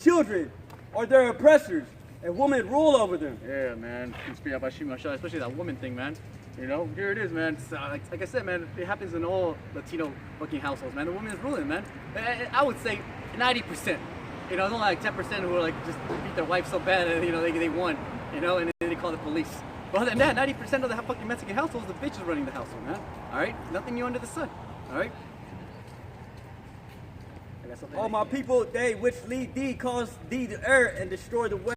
children or their oppressors, and women rule over them. Yeah, man. Especially that woman thing, man. You know, here it is, man. Like I said, man, it happens in all Latino fucking households, man. The woman is ruling, man. I would say 90%. You know, it's only like 10% who are like just beat their wife so bad and, you know, they won, you know, and then they call the police. But other than that, 90% of the fucking Mexican households, the bitch is running the household, man. All right? Nothing new under the sun. All right? All my people, they which lead thee, cause thee to err and destroy the way.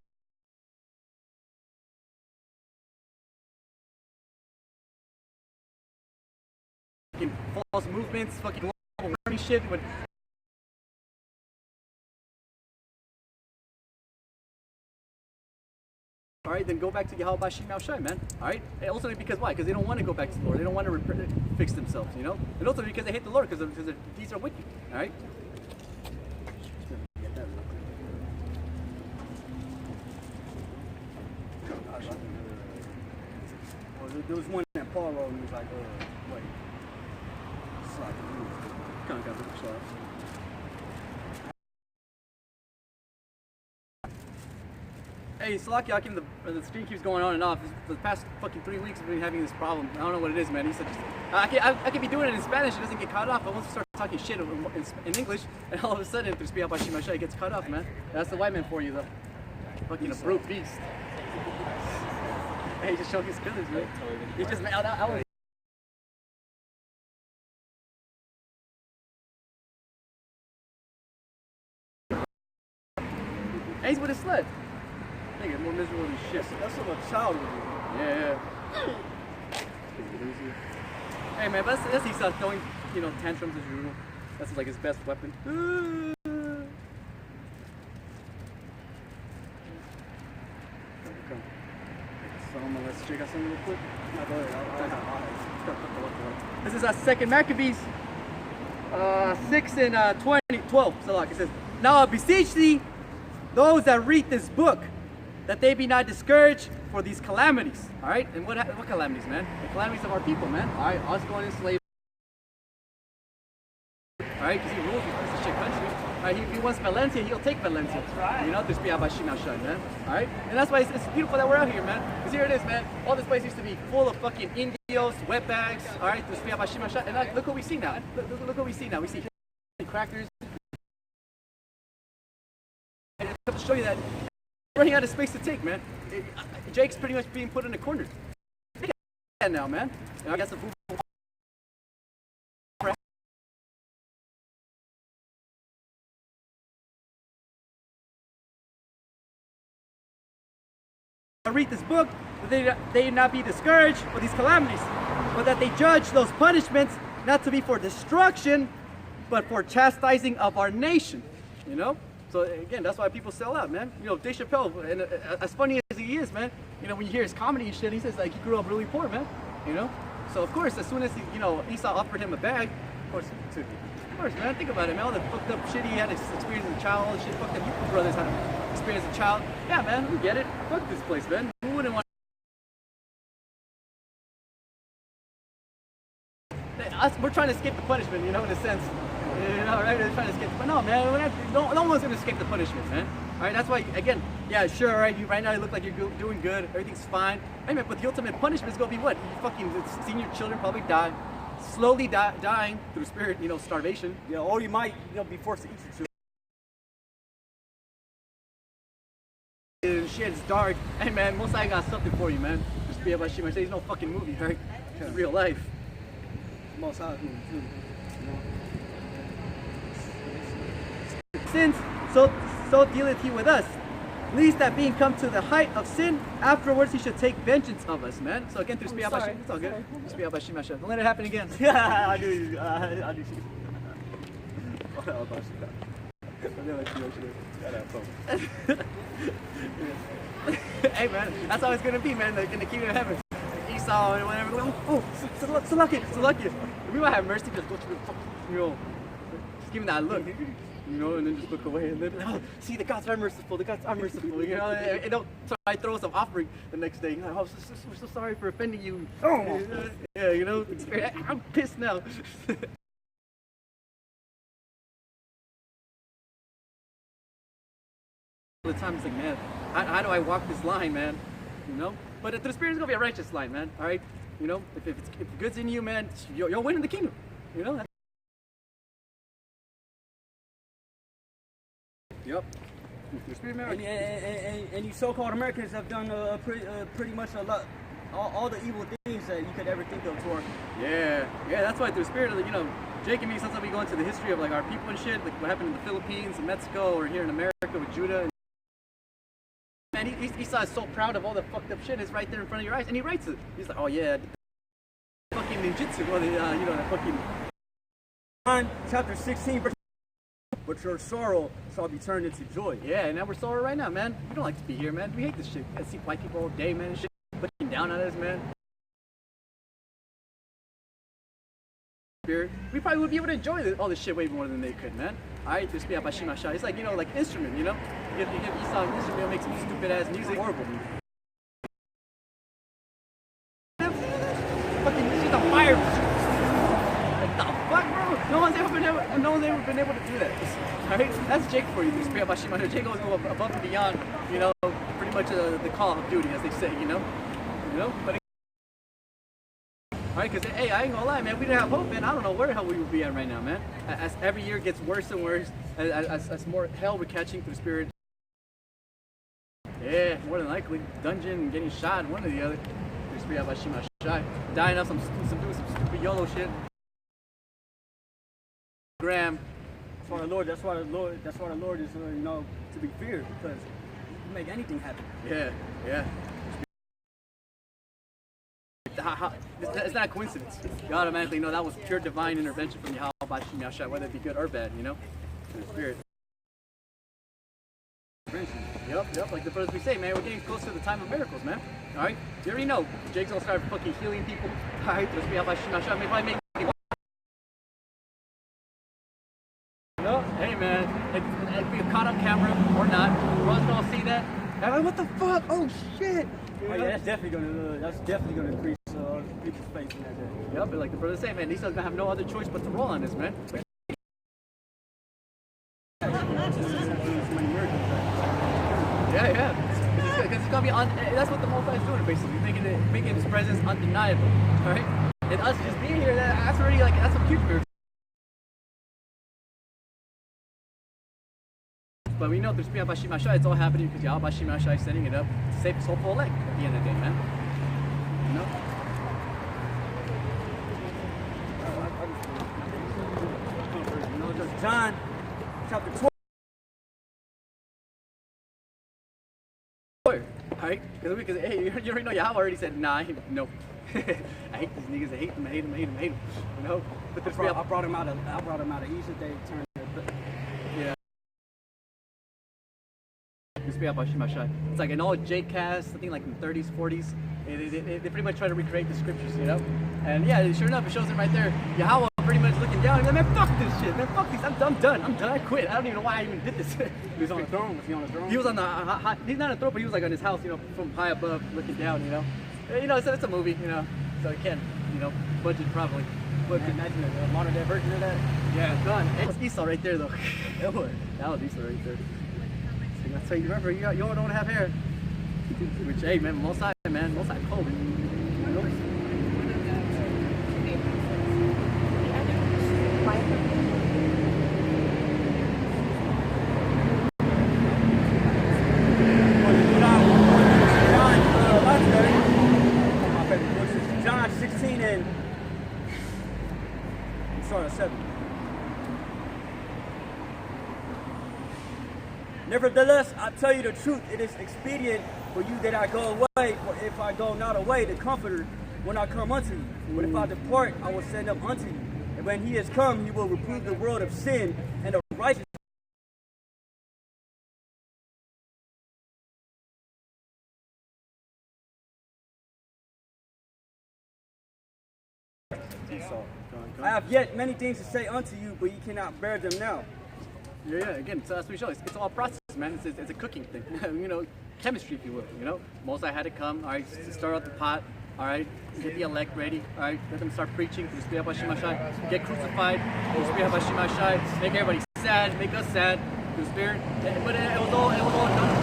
Fucking false movements, fucking warning shit. All right, then go back to Yahweh Shimao Shai, man. All right, and ultimately because why? Because they don't want to go back to the Lord. They don't want to fix themselves, you know. And ultimately because they hate the Lord, because their deeds are wicked. All right. There was one that Paul wrote, and he was like, wait. Hey, Salaki Akim, the screen keeps going on and off. The past fucking 3 weeks we've been having this problem. I don't know what it is, man. He said, I can be doing it in Spanish, it doesn't get cut off, but once we start talking shit in English, and all of a sudden, through Speak Out by Shimashai, it gets cut off, man. That's the white man for you, though. Fucking a brute beast. Hey, he just showed his colors, man. He just, man, and he's with his sled. Nigga, more miserable than shit. That's what a child would do. Yeah. Hey man, but that's Esau throwing, you know, tantrums as usual. That's like his best weapon. Let's check out something real quick. This is our second Maccabees 6 and 12. So like it says, now I beseech thee, those that read this book, that they be not discouraged for these calamities. All right, and what calamities, man? The calamities of our people, man. All right, us going in slavery. All right, because he rules this shit country. All right, if he wants Valencia, he'll take Valencia. That's right. You know, there's Bia Bashina Shai, man. All right, and that's why it's beautiful that we're out here, man. Because here it is, man. All this place used to be full of fucking Indios, wetbags. All right, there's Bia Bashina Shai, and look what we see now. Look what we see now. We see crackers. And I have to show you that. Running out of space to take, man. Jake's pretty much being put in a corner. Look at that now, man. And I got some food. I read this book that they not be discouraged for these calamities, but that they judge those punishments not to be for destruction, but for chastising of our nation. You know? So again, that's why people sell out, man. You know, Dave Chappelle, and as funny as he is, man, you know, when you hear his comedy and shit, he says like he grew up really poor, man. You know, so of course, as soon as you know, Esau offered him a bag, of course, man, think about it, man. All the fucked up shit he had experienced as a child, all the shit fucked up you brothers had experienced as a child. Yeah, man, we get it. Fuck this place, man. Who wouldn't want? We're trying to escape the punishment, you know, in a sense. You know, right? They're trying to escape, but no, man, no one's gonna escape the punishment, man. All right, that's why, again, yeah, sure, right? Right now you look like you're doing good, everything's fine. Hey, man, but the ultimate punishment is gonna be what? You fucking seeing your children probably die, slowly dying through spirit, you know, starvation. Yeah, or you might, you know, be forced to eat your children. Shit, it's dark. Hey, man, most I got something for you, man. Just be able to say, there's no fucking movie, right? It's real life. Most high movie too. You know? Sins, so dealeth he with us. Least that being come to the height of sin, afterwards he should take vengeance of us, man. So again, through Speak Out by Shim, it's all good. Speak Out by Shim Hashem. Don't let it happen again. Yeah, I do. Hey, man, that's how it's gonna be, man. Like in the kingdom of heaven, Esau and whatever. Oh, so lucky. We might have mercy, just go through the fucking, you know, just give him that look. You know, and then just look away, and then, oh, see, the gods are merciful, you know, and don't try to throw us an offering the next day. Like, oh, we're so sorry for offending you. Oh. Yeah, you know, I'm pissed now. the time. It's like, man, how do I walk this line, man? You know? But through the Spirit, it's gonna be a righteous line, man. All right? You know, if good's in you, man, you'll win in the kingdom. You know? Yep. And you so-called Americans have done pretty much a lot, all the evil things that you could ever think of toward. Yeah, that's why through Spirit, you know, Jake and me, sometimes we go into the history of like our people and shit, like what happened in the Philippines and Mexico, or here in America with Judah. Man, he saw so proud of all the fucked up shit is right there in front of your eyes, and he writes it. He's like, oh yeah, fucking ninjutsu, or the you know, that fucking. John chapter 16, verse. But your sorrow shall be turned into joy. Yeah, and now we're sorry right now, man. We don't like to be here, man. We hate this shit. I see white people all day, man, and shit looking down on us, man. We probably would be able to enjoy all this shit way more than they could, man. Alright, there's Bashima. It's like, you know, like instrument, you know? You give Esau an instrument, make some stupid ass music. Horrible. Fucking shit's on fire. Like the fuck, bro? No one's ever been able to do that. Alright? That's Jake for you. There's Bashima. Jake goes above and beyond, you know, pretty much the call of duty, as they say, you know? But alright, because, hey, I ain't gonna lie, man, we didn't have hope, man. I don't know where the hell we would be at right now, man. As every year gets worse and worse, as more hell we're catching through Spirit. Yeah, more than likely. Dungeon and getting shot, one or the other. Through Spirit, Bashima Shai. Dying of doing some stupid YOLO shit. Graham. That's why the Lord is, you know, to be feared, because you can make anything happen. Yeah. It's not a coincidence. You automatically know that was pure divine intervention from Yahweh, whether it be good or bad, you know? In the Spirit. Yep, like the brothers we say, man, we're getting close to the time of miracles, man. Alright? You already know, Jake's gonna start fucking healing people. Alright, let's be Yahweh, probably make no, hey man, if we caught on camera or not, we're gonna see that. And like, what the fuck? Oh shit! Oh, yeah, that's definitely gonna increase people's faith in that day. Yep, but like the brothers say, man, these guys gonna have no other choice but to roll on this, man. Yeah. Because it's gonna be that's what the Most High is doing, basically, making His presence undeniable. All right, and us just being here, that's already like that's a huge miracle. But we know through Spirit Bashima Shai, it's all happening because Yahweh Bashima Shai is setting it up to save his hopeful elect at the end of the day, man. You know? You know, just John chapter 12. Alright? Because hey, you already know Yahweh already said, nah, no. I hate these niggas, I hate them. You know? But I brought him out of Egypt, they turned their yeah. It's like in all J casts, I think like in the 30s, 40s, they pretty much try to recreate the scriptures, you know? And yeah, sure enough, it shows it right there. Yahweh pretty much looking down and like, man, fuck this shit, man, fuck this, I'm done, I quit. I don't even know why I even did this. He was on the throne, was he on the throne? He was on the, he's not on the throne, but he was like on his house, you know, from high above, looking down, you know? You know, it's a movie, you know, so it can't, you know, budget probably. But imagine a modern day version of that. Yeah, done. It was Esau right there, though. That was Esau right there. That's why you remember, you don't have hair. Which, hey, man, most high cold. John 16 and sorry, 7. Nevertheless, I tell you the truth, it is expedient for you that I go away, for if I go not away, the Comforter will not come unto you. But if I depart, I will send him unto you. And when he is come, he will reprove the world of sin and of righteousness. I have yet many things to say unto you, but ye cannot bear them now. Yeah, again, so that's what we show. It's all process, man. It's a cooking thing, you know, chemistry, if you will. You know, Mosai had to come, all right, to start out the pot, all right, get the elect ready, all right, let them start preaching, get crucified, make everybody sad, make us sad, the Spirit. But it was all done.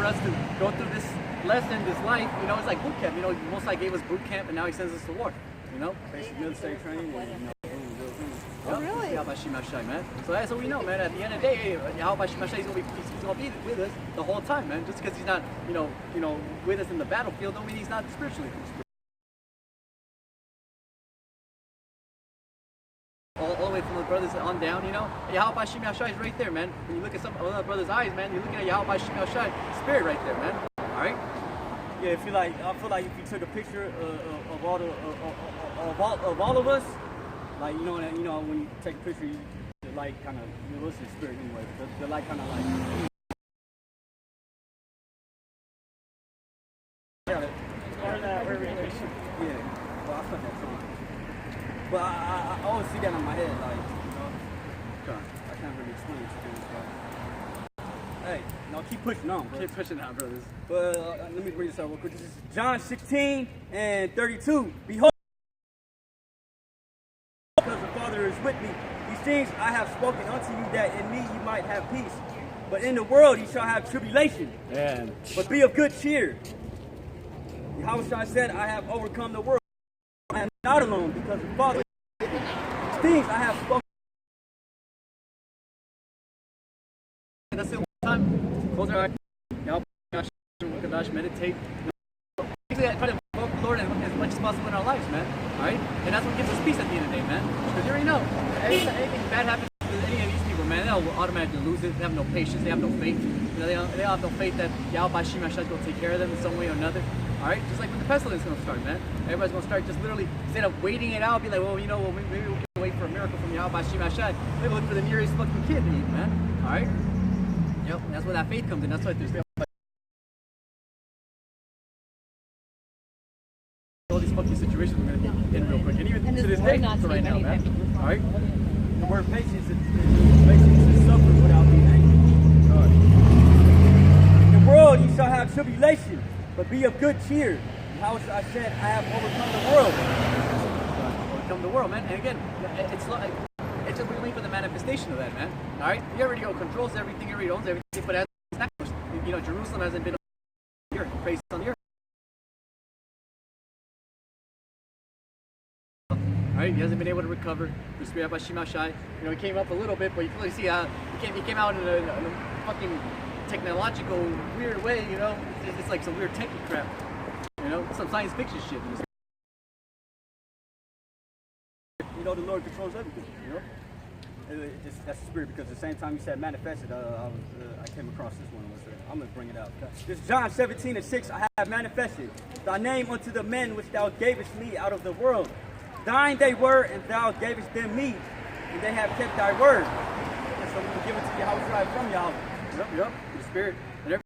us to go through this lesson, this life. You know, it's like boot camp. You know, Most High gave us boot camp, and now He sends us to war. You know, Basic military training. And, Oh, really? Yahweh Shim Yahshai, man. So that's what we know, man. At the end of the day, Yahweh Shim Yahshai, he's gonna be with us the whole time, man. Just because he's not, with us in the battlefield, don't mean he's not spiritually. All the way from the brothers on down, Yahweh Shim Yahshai is right there, man. When you look at some of the brothers' eyes, man, you're looking at Yahweh Shim Yahshai, spirit right there, man. All right. Yeah, I feel like if you took a picture of all of us. Like, when you take a picture, the light kind of, you listen to spirit anyway. The light kind of like. Yeah, well, I put that song. But I always see that in my head, like, I can't really explain it to you. Hey, keep pushing on, bro. Keep pushing on, brothers. But let me bring this up real quick. This is John 16 and 32. Behold, because the Father is with me. These things I have spoken unto you, that in me you might have peace. But in the world you shall have tribulation. Yeah. But be of good cheer. Yahushua said, I have overcome the world. I am not alone, because the Father is with me. These things I have spoken. That's it. One time. Close our eyes. Meditate. Basically, try to invoke the Lord as much as possible in our lives, man. All right, and that's what gives us peace at the end of the day, man. Because you already know, anything bad happens to any of these people, man, they'll automatically lose it. They have no patience. They have no faith. They don't have no faith that Yahweh Shim Yahshai is going to take care of them in some way or another. All right, just like when the pestilence is going to start, man. Everybody's going to start just literally, instead of waiting it out, be like, well, maybe we can wait for a miracle from Yahweh Shim Yahshai. Maybe look for the nearest fucking kid to eat, man. All right. Yep, that's where that faith comes in. That's why there's all these fucking situations we're gonna get in real quick, and even to this day, so right now, man. All right. The word patience is basically to suffer without being angry. In the world you shall have tribulation, but be of good cheer. How I said, I have overcome the world. Overcome the world, man. And again, it's just waiting for the manifestation of that, man. All right. He already controls everything. He already owns everything. But as Jerusalem hasn't been here, based on the earth. Right, he hasn't been able to recover. The spirit of Shim Yahshai, he came up a little bit, but you clearly see he came out in a fucking technological weird way. It's like some weird techie crap. Some science fiction shit. The Lord controls everything. That's the spirit, because at the same time you said manifested, I came across this one. I'm gonna bring it out. This John 17 and 6. I have manifested thy name unto the men which thou gavest me out of the world. Thine they were, and thou gavest them me, and they have kept thy word. And so we will give it to Yahweh from Yahweh. Yep. The spirit. And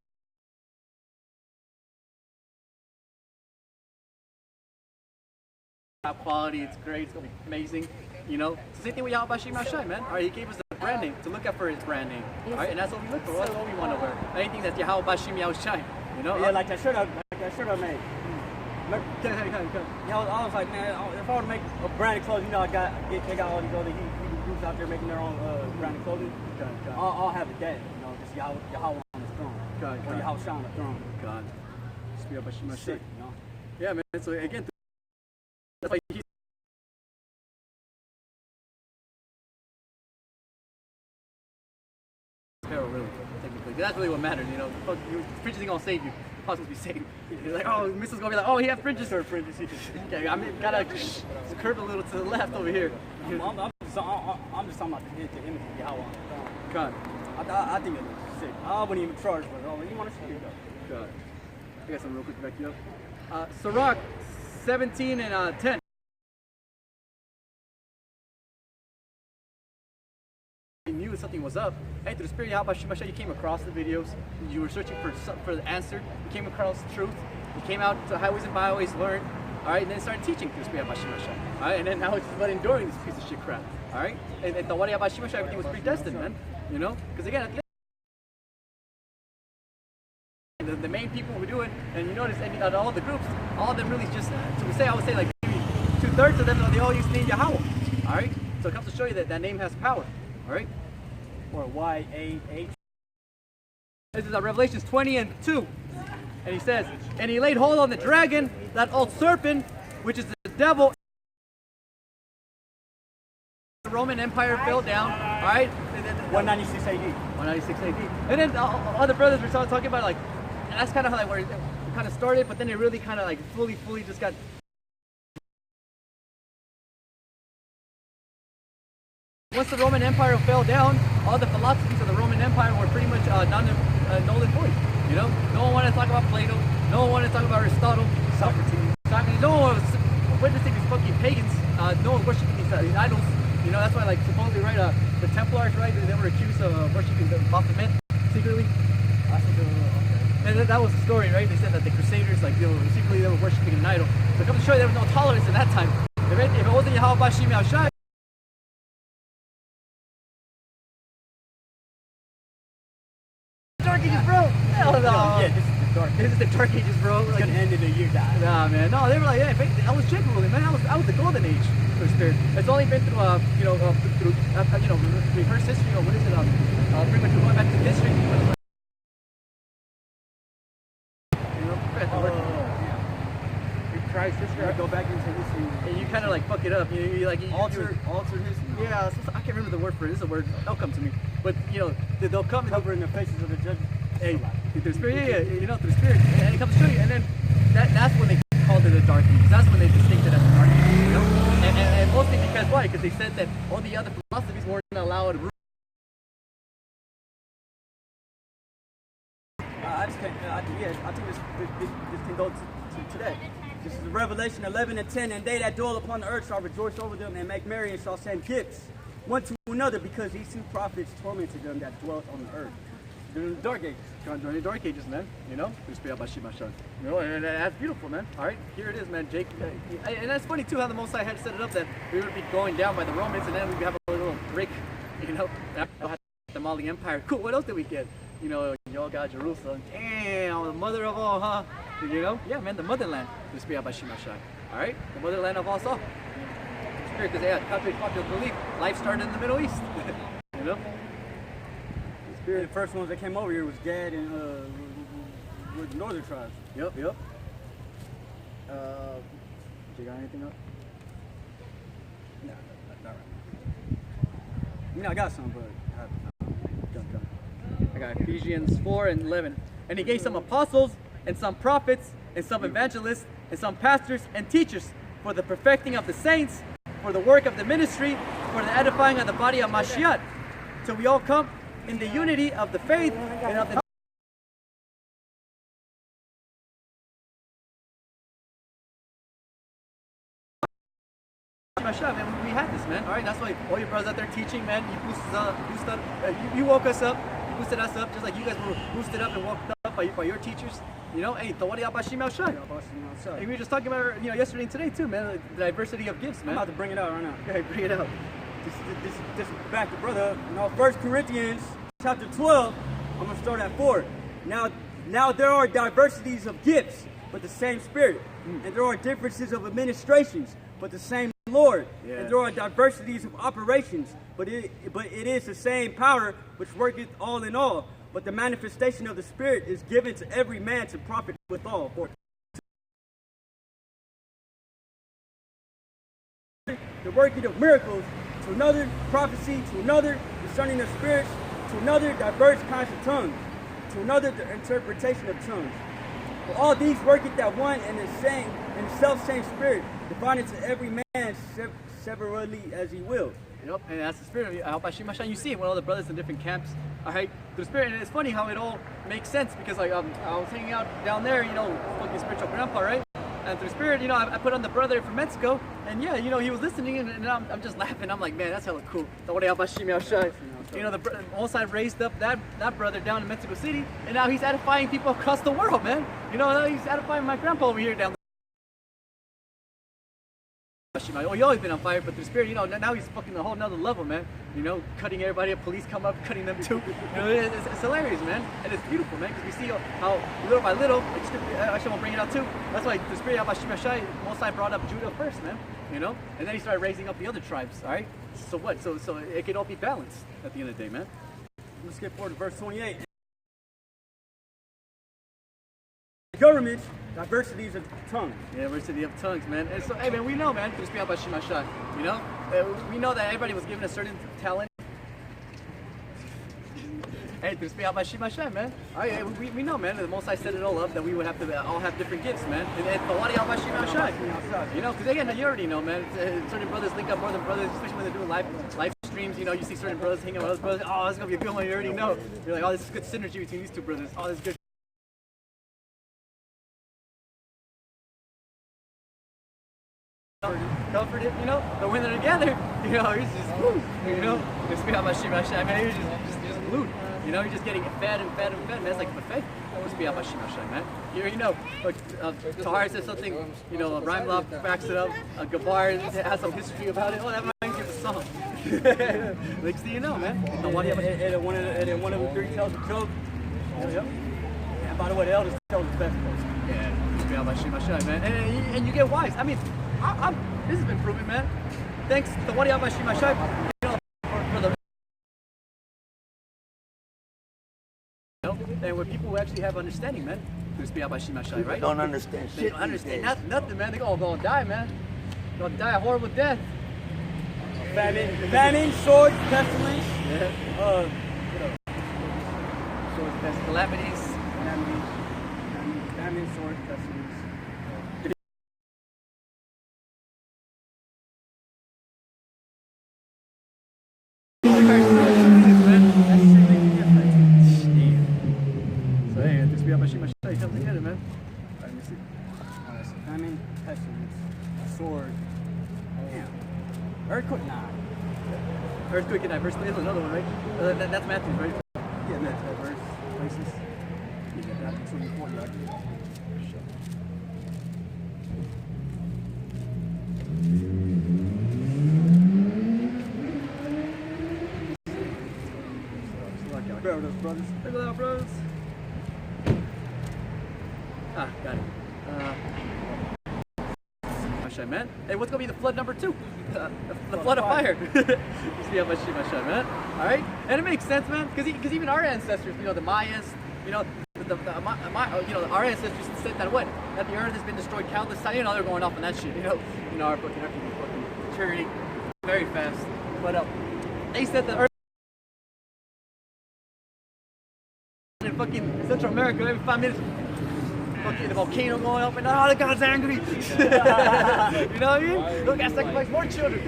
top quality, it's great, it's gonna be amazing. It's the same thing with Yahweh Shim Yahshai, man. All right, he gave us the brand name to look out for his brand name. All right, and that's what we look for. That's what we want to wear. Anything that's Yahweh Shim Yahshai. Yeah, like that shirt I made. I was like, man, if I were to make a brand of clothing, they got all these other groups out there making their own brand of clothing. I'll have it that, just Yahweh on his throne. Or Yahweh on the throne. God. Just be up by Shim Yahshai. Yeah, man. So again, that's why he's really, technically. That's really what matters, Your fringes ain't gonna save you. You're supposed to be saved. You're like, oh, Mrs. gonna be like, oh, he has fringes. Or fringes. Okay, gotta curve a little to the left over here. I'm just talking about the image of Yahweh. God. I think it's sick. I wouldn't even charge for it. You want to see it though? God. I got something real quick to back you up. Sirach 17 and 10. You knew something was up. Hey, through the spirit of Yahweh Shim Yahshai, you came across the videos. You were searching for the answer. You came across the truth. You came out to highways and byways, learned. All right, and then started teaching through the spirit of Yahweh Shim Yahshai. All right, and then now it's just about enduring this piece of shit crap. All right, and the Wadi Yahweh Shim Yahshai, everything was predestined, man. Because again, at the end, the main people who do it, and you notice, and out of all the groups, all of them really just, I would say like maybe 2/3 of them, they all use the name Yahweh. All right, so it comes to show you that that name has power. All right, or YAH. This is Revelations 20:2. And he says, and he laid hold on the dragon, that old serpent, which is the devil. The Roman Empire fell down, all right? 196 AD. 196 AD. And then all the brothers were talking about, like, that's kind of how like where it kind of started, but then it really kind of like fully just got. Once the Roman Empire fell down, all the philosophies of the Roman Empire were pretty much null and void. You know, no one wanted to talk about Plato, no one wanted to talk about Aristotle, Socrates. No one was witnessing these fucking pagans. No one worshiping these idols. You know, that's why, like, supposedly, right, the Templars, right, they were accused of worshiping the Baphomet secretly. And that was the story, right? They said that the Crusaders, like, secretly they were worshiping an idol. So come to show you, there was no tolerance at that time. If it wasn't Yahweh Bashim Yahushai, Dark Ages, bro. Hell no. Yeah, this is the dark. This is the Dark Ages, bro. It's Like, gonna end in a year, guys. nah, man. No, they were like, yeah, I was Jacob ruling, man. I was the golden age for the spirit. It's only been through, through reverse history, or what is it? Pretty much going back to history. Christ history. Go back into history. And you kind of like fuck it up. You Alter history. Yeah, I can't remember the word for it. This is a word. They'll come to me. But they'll come and Cover in the faces of the judges. hey, through the spirit, yeah, through the spirit, and it comes to show you. And then that's when they called it a dark age. That's when they distincted it as a dark age. You know, and mostly because why? Because they said that all the other philosophies weren't allowed. I think this can go to today. This is Revelation 11:10, and they that dwell upon the earth shall rejoice over them and make merry, and shall send gifts one to another, because these two prophets tormented them that dwelt on the earth. During the dark ages. During the dark ages, man. You know, and that's beautiful, man. All right, here it is, man. Jake, and that's funny too how the Most High had set it up that we would be going down by the Romans, and then we'd have a little break. You know, the Mali Empire. Cool. What else did we get? You know, y'all got Jerusalem. Damn, the mother of all, huh? You know? Yeah, man, the motherland. All right? The motherland of all saw. Spirit, because contrary to popular belief, life started in the Middle East. You know? The first ones that came over here was Gad and with northern tribes. Yep. You got anything up? No, not right. I mean, I got some, but I got Ephesians 4:11. And he gave some apostles, and some prophets, and some evangelists, and some pastors and teachers for the perfecting of the saints, for the work of the ministry, for the edifying of the body of Mashiach, till we all come in the unity of the faith and of the Mashiach, man, we had this, man. All right, that's why all your brothers out there teaching, man. You woke us up, you boosted us up, just like you guys were boosted up and woke up by your teachers. You know, hey, Tawari Abashim Al-Shai. And we were just talking about, yesterday and today too, man, the diversity of gifts, man. I'm about to bring it out right now. Okay, bring it out. This back to brother up. Now, 1 Corinthians chapter 12, I'm going to start at 4. Now there are diversities of gifts, but the same Spirit. And there are differences of administrations, but the same Lord. Yeah. And there are diversities of operations, but it is the same power which worketh all in all. But the manifestation of the Spirit is given to every man to profit withal. For the working of miracles, to another prophecy, to another discerning of spirits, to another diverse kinds of tongues, to another the interpretation of tongues. For all these worketh that one and the self same Spirit, dividing to every man severally as he will. Yep, and that's the Spirit of Bashim Hashan. You see it when all the brothers in different camps, all right, through the Spirit. And it's funny how it all makes sense because, like, I was hanging out down there, fucking spiritual grandpa, right? And through the Spirit, I put on the brother from Mexico, and yeah, he was listening, and I'm just laughing. I'm like, man, that's hella cool. The Most High raised up that brother down in Mexico City, and now he's edifying people across the world, man. Now he's edifying my grandpa over here down there. Oh, you always been on fire, but through the Spirit, now he's fucking a whole nother level, man. Cutting everybody up, police come up, cutting them too. It's hilarious, man, and it's beautiful, man, because we see how little by little, actually I'll bring it out too. That's why the Spirit of Bashim Shai, Most High brought up Judah first, man, and then he started raising up the other tribes, all right? So what? So it could all be balanced at the end of the day, man. Let's get forward to verse 28. governments, diversities of tongues. Yeah, diversity of tongues, man. And so, hey, man, we know, man. Just be about Shimashai. You know, we know that everybody was given a certain talent. Hey, just be about Shimashai, man. All right, we know, man. The Most High set it all up that we would have to all have different gifts, man. And what about Shimashai? You know, because again, you already know, man. Certain brothers link up more than brothers, especially when they're doing live streams. You know, you see certain brothers hanging with other brothers. Oh, this is gonna be a good one. You already know. You're like, oh, this is good synergy between these two brothers. Oh, this is good. Comforted, you know, but when they're together, you know, he's just, woo, you know, just be about Shimashai, man. He's just glued. You know, you're just getting fed and fed and fed, man. It's like a buffet. Just be about Shimashai, man. You know, Tahar says something, you know, Rhyme Law backs it up. Gabar has some history about it. Oh, that reminds you of the song. Next thing you know, man. And one of the three tells a joke. Yep. And by the way, the eldest tells the best joke. Yeah, just be about Shimashai, man. And you get wise. I mean, this has been proven, man. Thanks to what about Shimashai, you know, for the. You know, and when people actually have understanding, man, just be about Shimashai, right? Don't understand shit. They don't understand nothing, man. They all gonna die, man. They're gonna die a horrible death. Famine, sword, pestilence. Yeah. Sword, pestilence. Calamities. Famine, sword, pestilence. So hey, just be about Shimashai comes together, man. Alright, let me see. Famine, pestilence, sword. Damn. Earthquake, nah. Earthquake and diverse places, another one, right? That's Matthews, right? Yeah, that's diverse places. Yeah, that's 24, right? Brothers. Look at that, bros. Ah, got it. Shimashai, man. Hey, what's gonna be the flood number 2? The flood of fire. Just be about Shimashai, man. All right, and it makes sense, man, because even our ancestors, you know, the Mayas, you know, our ancestors said that what? That the earth has been destroyed countless times. You know, they're going off on that shit. You know, our fucking earth is fucking turning very fast. But they said the earth. In fucking Central America, every 5 minutes, fucking the volcano going up, and oh, the God's angry. You know what I mean? Look, I sacrifice more children.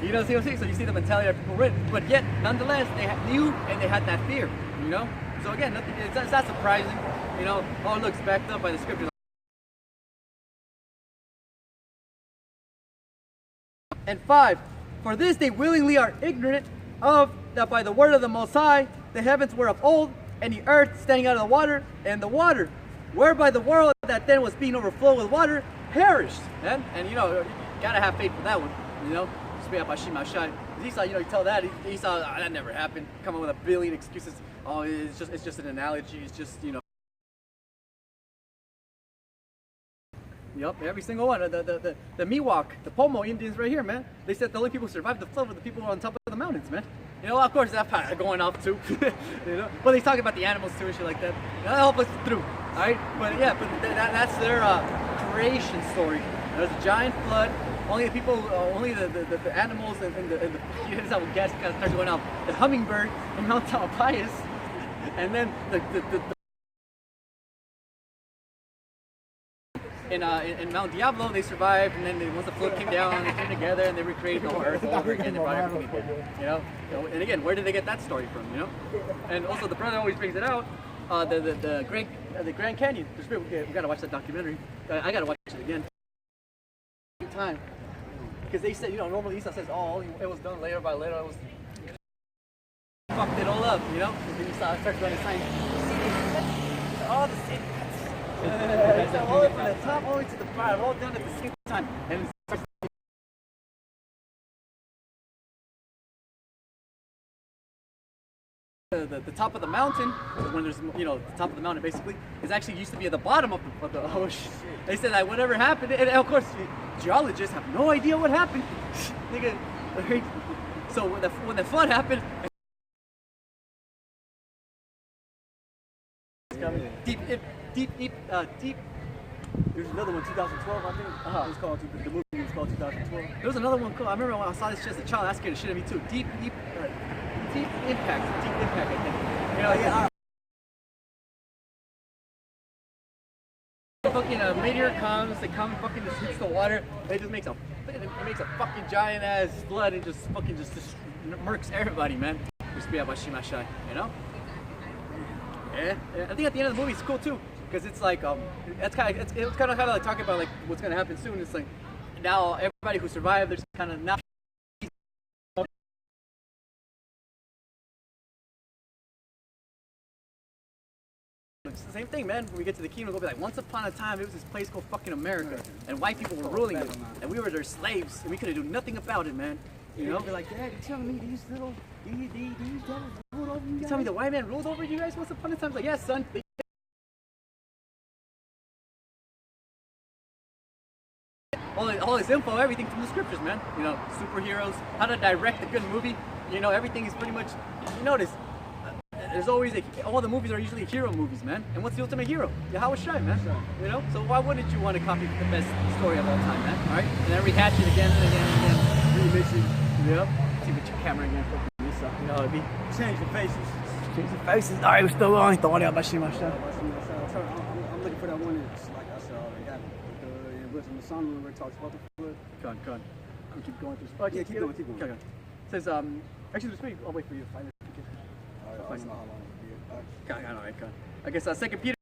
You know, see what I'm saying? So you see the mentality that people win, but yet, nonetheless, they knew and they had that fear. You know? So again, it's not surprising. You know, all looks backed up by the scriptures. And 5, for this they willingly are ignorant of that by the word of the Most High, the heavens were of old, and the earth standing out of the water, and the water, whereby the world that then was being overflowed with water, perished. And you know, you gotta have faith for that one. You know, speak about Shimashai. Esau, you know, you tell that Esau, that never happened. Come up with a billion excuses. Oh, it's just an analogy. It's just, you know. Yep, every single one. The Miwok, the Pomo Indians right here, man. They said the only people who survived the flood were the people on top of the mountains, man. You know, of course, that's part going off too. You know, but they talk about the animals too and shit like that. That'll help us through, all right? But yeah, that's their creation story. There's a giant flood. Only the people, only the animals and the here's how gas kind of starts going off. The hummingbird in Mount Tamalpais, and then in Mount Diablo, they survived, and then once the flood came down, they came together and they recreated the whole earth all over again. They brought everything again. You know, and again, where did they get that story from? You know, and also the brother always brings it out. The Grand Canyon. We gotta watch that documentary. I gotta watch it again. Time, because they said, you know, normally Esau says, oh, it was done layer by layer. It was fucked it all up, you know. And then Esau starts running signs. All the same. All the way from the top all the way to the bottom, all done at the same time. And the top of the mountain, when there's, you know, the top of the mountain basically, is actually used to be at the bottom of the ocean. They said that whatever happened, and of course, geologists have no idea what happened. So when the flood happened, deep, deep. There's another one, 2012, I think. Uh-huh. It was called, the movie was called 2012. There was another one cool. I remember when I saw this shit as a child. That scared the shit out of me too. Deep impact. Deep impact. I think. You know, Yeah, fucking a meteor comes, they come fucking just hits the water, it just makes a fucking giant ass flood and just fucking just murks everybody, man. Just be about Shimashai, you know? Yeah. I think at the end of the movie it's cool too, because it's like it's kind of like talking about like what's gonna happen soon. It's like now everybody who survived, there's kind of now. It's the same thing, man. When we get to the kingdom, we'll be like, once upon a time, it was this place called fucking America, and white people were ruling it, and we were their slaves, and we couldn't do nothing about it, man. You know? be like, Dad, you telling me these devils ruled over you You guys? tell me the white man ruled over you guys once upon a time? Like, yes, son. All this info, everything from the scriptures, man. You know, superheroes, how to direct a good movie. You know, everything is pretty much. You notice, there's always all the movies are usually hero movies, man. And what's the ultimate hero? Yahweh Shai, man. You know, so why wouldn't you want to copy the best story of all time, man? All right, and then rehash it again and again and again. Remix it. Yep. See with your camera again. You know, it'd be Change the faces. change the faces. All right, we're still going. Don't worry about Shima. I'm looking for that one that's like I said already got it. It was in the song where it talks about the flood. Go on. I'll keep going through. Yeah, keep going. Okay. It says, actually, let's wait. I'll wait for you to find it. I don't know how long it'll be. All right. I guess 2 Peter.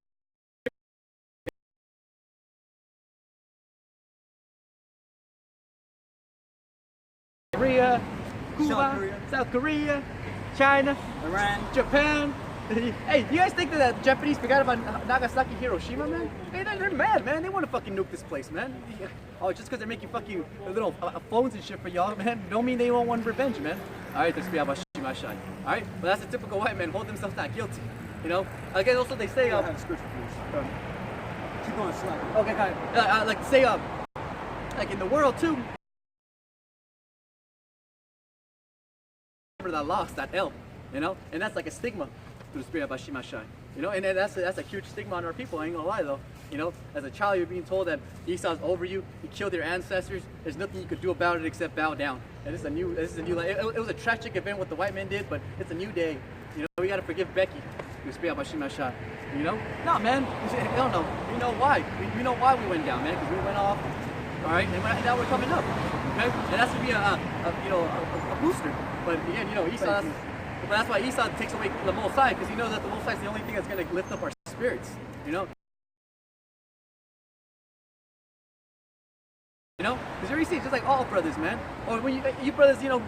Korea, Cuba, South Korea, China, Iran. Japan. Hey, you guys think that the Japanese forgot about Nagasaki, Hiroshima, man? Hey, they're mad, man. They want to fucking nuke this place, man. Oh, just because they're making fucking little phones and shit for y'all, man, don't mean they won't want revenge, man. All right, let's be about Shimashai. All right, but that's a typical white man, hold themselves not guilty. You know. Again, also they say, I have a scripture for this. Keep going slack. okay, kind of, like say, like in the world too. That lost that L, you know, and that's like a stigma through the spirit of Shimashai, you know, and that's a huge stigma on our people. I ain't gonna lie though, you know, as a child you're being told that Esau's over you, he killed your ancestors. There's nothing you could do about it except bow down. And this is a new it was a tragic event what the white man did, but it's a new day. You know, we gotta forgive Becky through the spirit of Shimashai. You know, no man, I don't know. We know why. We know why we went down, man, because we went off. All right, and now we're coming up. Okay, and that's to be a booster. But again, you know, Esau. But that's why Esau takes away the Most High, because he knows that the Most High is the only thing that's going to lift up our spirits. You know. You know, because you already see, it's just like all brothers, man. Or when you brothers, you know,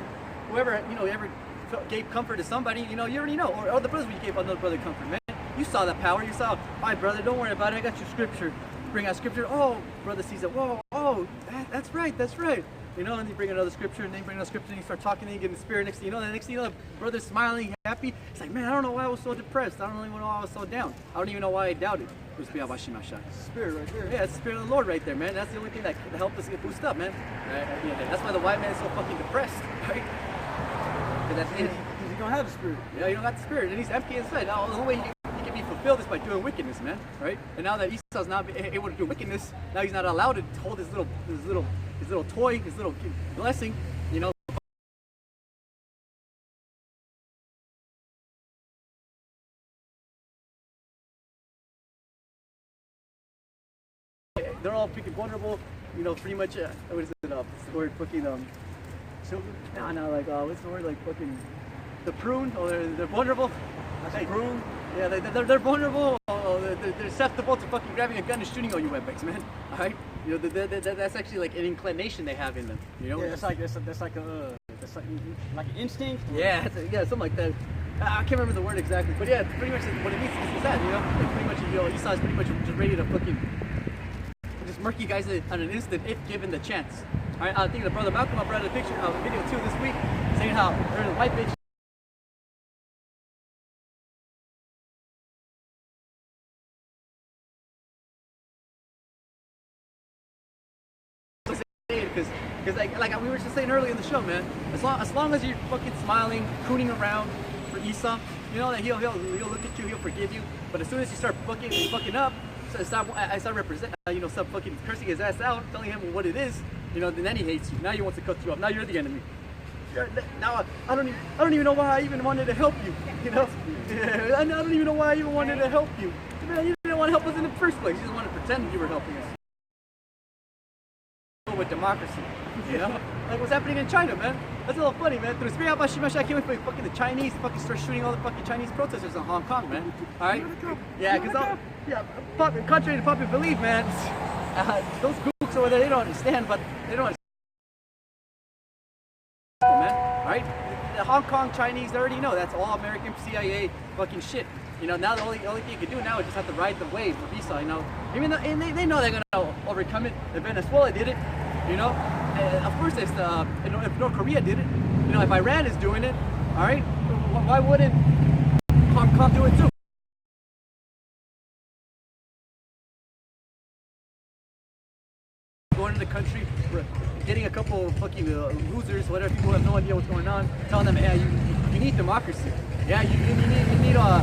whoever ever gave comfort to somebody, you know, you already know. Or the brothers when you gave another brother comfort, man. You saw that power. You saw, all right, brother, don't worry about it. I got your scripture. Bring out scripture. Oh, brother sees it. Whoa, oh, that's right. You know, and you bring another scripture, and then you bring another scripture, and you start talking, and you get in the spirit. Next thing you know, the brother's smiling, happy. It's like, man, I don't know why I was so depressed. I don't really know why I was so down. I don't even know why I doubted. It was Spirit right there. Yeah, it's the spirit of the Lord right there, man. That's the only thing that helped us get boosted up, man. That's why the white man is so fucking depressed, right? Because you don't have the spirit. Yeah, you don't got the spirit, and he's empty inside. Now, the only way he can be fulfilled is by doing wickedness, man. Right? And now that Esau's not able to do wickedness, now he's not allowed to hold his little toy, his little blessing. You know. They're all freaking vulnerable. You know, pretty much. What is it? The word fucking children? No, like what's the word? Like fucking the prune. Oh, they're vulnerable. That's prune. Yeah, they're vulnerable. They're susceptible to fucking grabbing a gun and shooting all you wetbacks, man. All right, you know that's actually like an inclination they have in them. You know, Yeah, that's like an instinct. yeah, something like that. I can't remember the word exactly, but yeah, pretty much what it means is that, you know, like pretty much, you know, Esau's pretty much just ready to fucking just murk you guys on an instant if given the chance. All right, I think the brother Malcolm brought a picture of a video too this week saying how there's a white bitch. Because like we were just saying earlier in the show, man, as long as you're fucking smiling, cooning around for Esau, you know, that he'll look at you, he'll forgive you. But as soon as you start fucking up, so I start start fucking cursing his ass out, telling him what it is, you know, then he hates you. Now he wants to cut you off. Now you're the enemy. Now I don't even know why I even wanted to help you. You know, I don't even know why I even wanted to help you. Man, you didn't want to help us in the first place. You just wanted to pretend you were helping us. With democracy, you know, like what's happening in China, man. That's a little funny, man. Through the spirit of Bashimasha, I can't wait for fucking the Chinese to fucking start shooting all the fucking Chinese protesters in Hong Kong, man. All right? Yeah, because contrary to popular belief, man, those gooks over there, they don't understand, but they don't understand, man. All right? The Hong Kong Chinese, they already know that's all American CIA fucking shit. You know, now the only thing you can do now is just have to ride the wave for visa, you know. Even though, and they know they're gonna overcome it. If Venezuela did it, you know, of course if North Korea did it, you know, if Iran is doing it, all right, why wouldn't Hong Kong do it too? Going to the country, getting a couple of fucking losers, whatever, people who have no idea what's going on, telling them, yeah, you need democracy. Yeah, you need a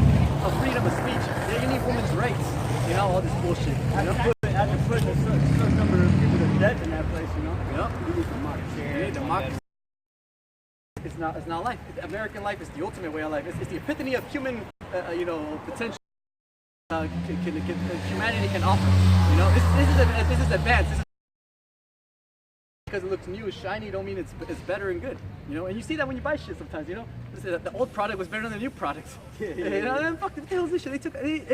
freedom of speech. Yeah, you need women's rights. You know, all this bullshit. You know? After putting a certain number of people to death in that place, you know? Yep. You need democracy. You need democracy. It's not life. American life is the ultimate way of life. It's the epitome of human, potential. Humanity can offer. You know, this is advanced. This is because it looks new, shiny, don't mean it's better and good, you know. And you see that when you buy shit sometimes, you know. The old product was better than the new product. You know, and fuck, what the hell is this shit?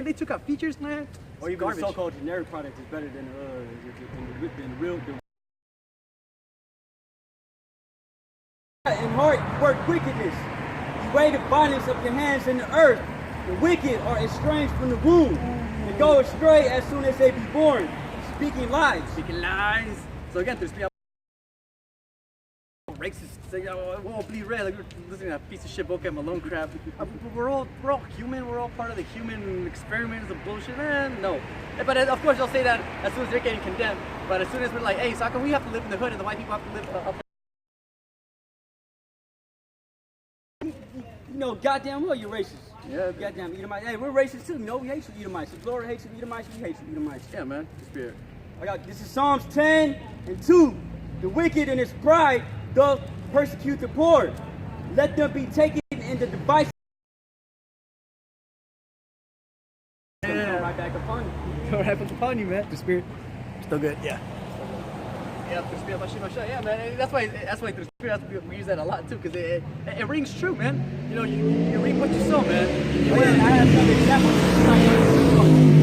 They took out features, man. Or even the so-called generic product is better than the real. In heart, you work wickedness. You weigh the violence of your hands in the earth. The wicked are estranged from the womb. They go astray as soon as they be born, speaking lies. Speaking lies. So again, there's racist, say, oh, it won't bleed red, like we're listening to that piece of shit Boca Malone crap. We're all human, we're all part of the human experiment of bullshit, man, no. But of course they'll say that as soon as they're getting condemned, but as soon as we're like, hey, so how come we have to live in the hood and the white people have to live up You know, goddamn well you're racist. Yeah, goddamn Edomites. Hey, we're racist too, you know, we hate you Edomites. The Lord hates you Edomites, we hate you Edomites. Yeah, man, the spirit. This is Psalms 10:2. The wicked in his pride doth persecute the poor. Let them be taken in the device. Yeah. Right back upon you. Go right upon you, man. The spirit. Still good, yeah. Yeah, the spirit, yeah, man. That's why the spirit, we use that a lot too, because it rings true, man. You know, you reap what you sow, man. I have some examples.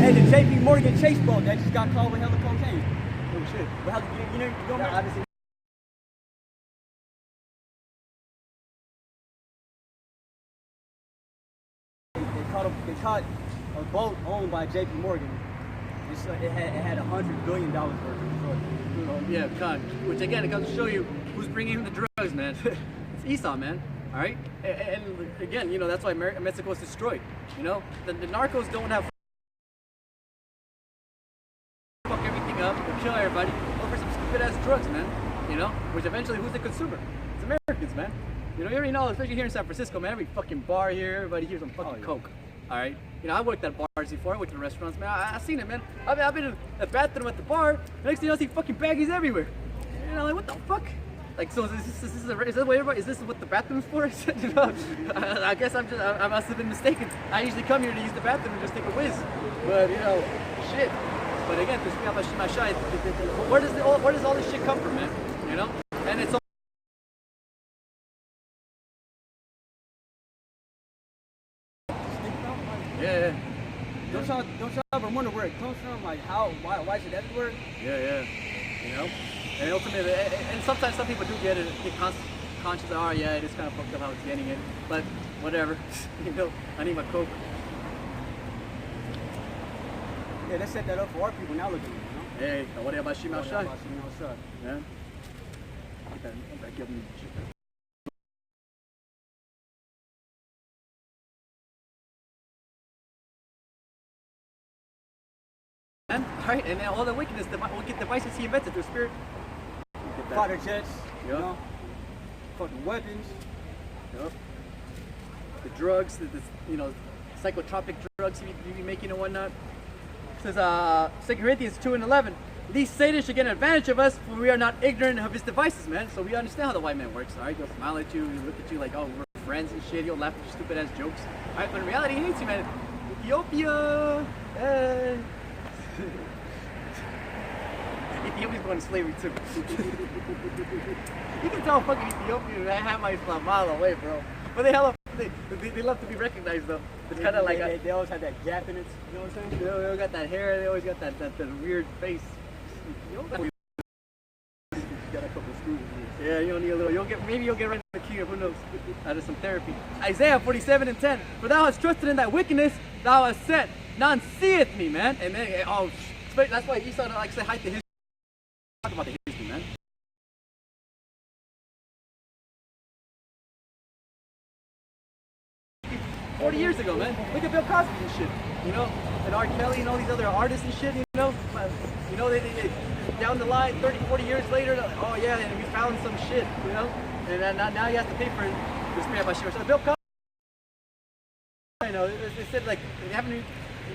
Hey, the J.P. Morgan Chase boat that just got caught with hella cocaine. Oh shit. Well, you know obviously. They caught a boat owned by J.P. Morgan. It had $100 billion worth of drugs. Yeah, con. Which again, it comes to show you who's bringing in the drugs, man. It's Esau, man. All right. And again, you know, that's why Mexico was destroyed. You know, the narcos don't have fuck everything up, they'll kill everybody over some stupid ass drugs, man. You know, which eventually, who's the consumer? It's Americans, man. You know, you already know, especially here in San Francisco, man. Every fucking bar here, everybody here's on fucking coke. All right, you know, I worked at bars before. I worked in restaurants, man. I've seen it, man. I've been in the bathroom at the bar. Next thing you know, I see fucking baggies everywhere. You know, like what the fuck? Like, so is that what everybody? Is this what the bathroom's for? You know, I guess I must have been mistaken. I usually come here to use the bathroom and just take a whiz. But you know, shit. But again, where does all this shit come from, man? You know, and it's all. Yeah. Don't y'all ever wonder where it comes from? Like why is it everywhere? Yeah. You know? And ultimately, and sometimes some people do get it, get conscious of, oh yeah, it is kind of fucked up how it's getting it. But whatever. You know, I need my coke. Yeah, let's set that up for our people now looking at it, you know? Hey, what about Shima Shai? Yeah. Alright, and all the wickedness, the wicked devices he invented through spirit. Fighter jets, you know, fucking weapons. Yep. the drugs, the psychotropic drugs you be making and whatnot. It says 2 Corinthians 2:11. These Satans should get an advantage of us, for we are not ignorant of his devices, man. So we understand how the white man works. All right, he'll smile at you, he'll look at you like, oh, we're friends and shit. He'll laugh at your stupid ass jokes. All right, but in reality, he hates you, man. Ethiopia. Ethiopia's going to slavery too. You can tell fucking Ethiopian half my mile away, bro. But they love to be recognized though. It's kind of like they always have that gap in it. You know what I'm saying? They always got that hair. They always got that weird face. You got a couple of screws. Yeah, you don't need a little. Maybe you'll get right in the queue. Who knows? Out of some therapy. Isaiah 47:10. For thou hast trusted in thy wickedness, thou hast said, none seeth me, man. And then that's why Esau don't like say hi to his. Talk about the history, man. 40 years ago, man. Look at Bill Cosby and shit, you know, and R. Kelly and all these other artists and shit, you know. They down the line, 30, 40 years later, like, oh yeah, and we found some shit, you know, and then now you have to pay for it. So Bill Cosby, you know, they said like they haven't.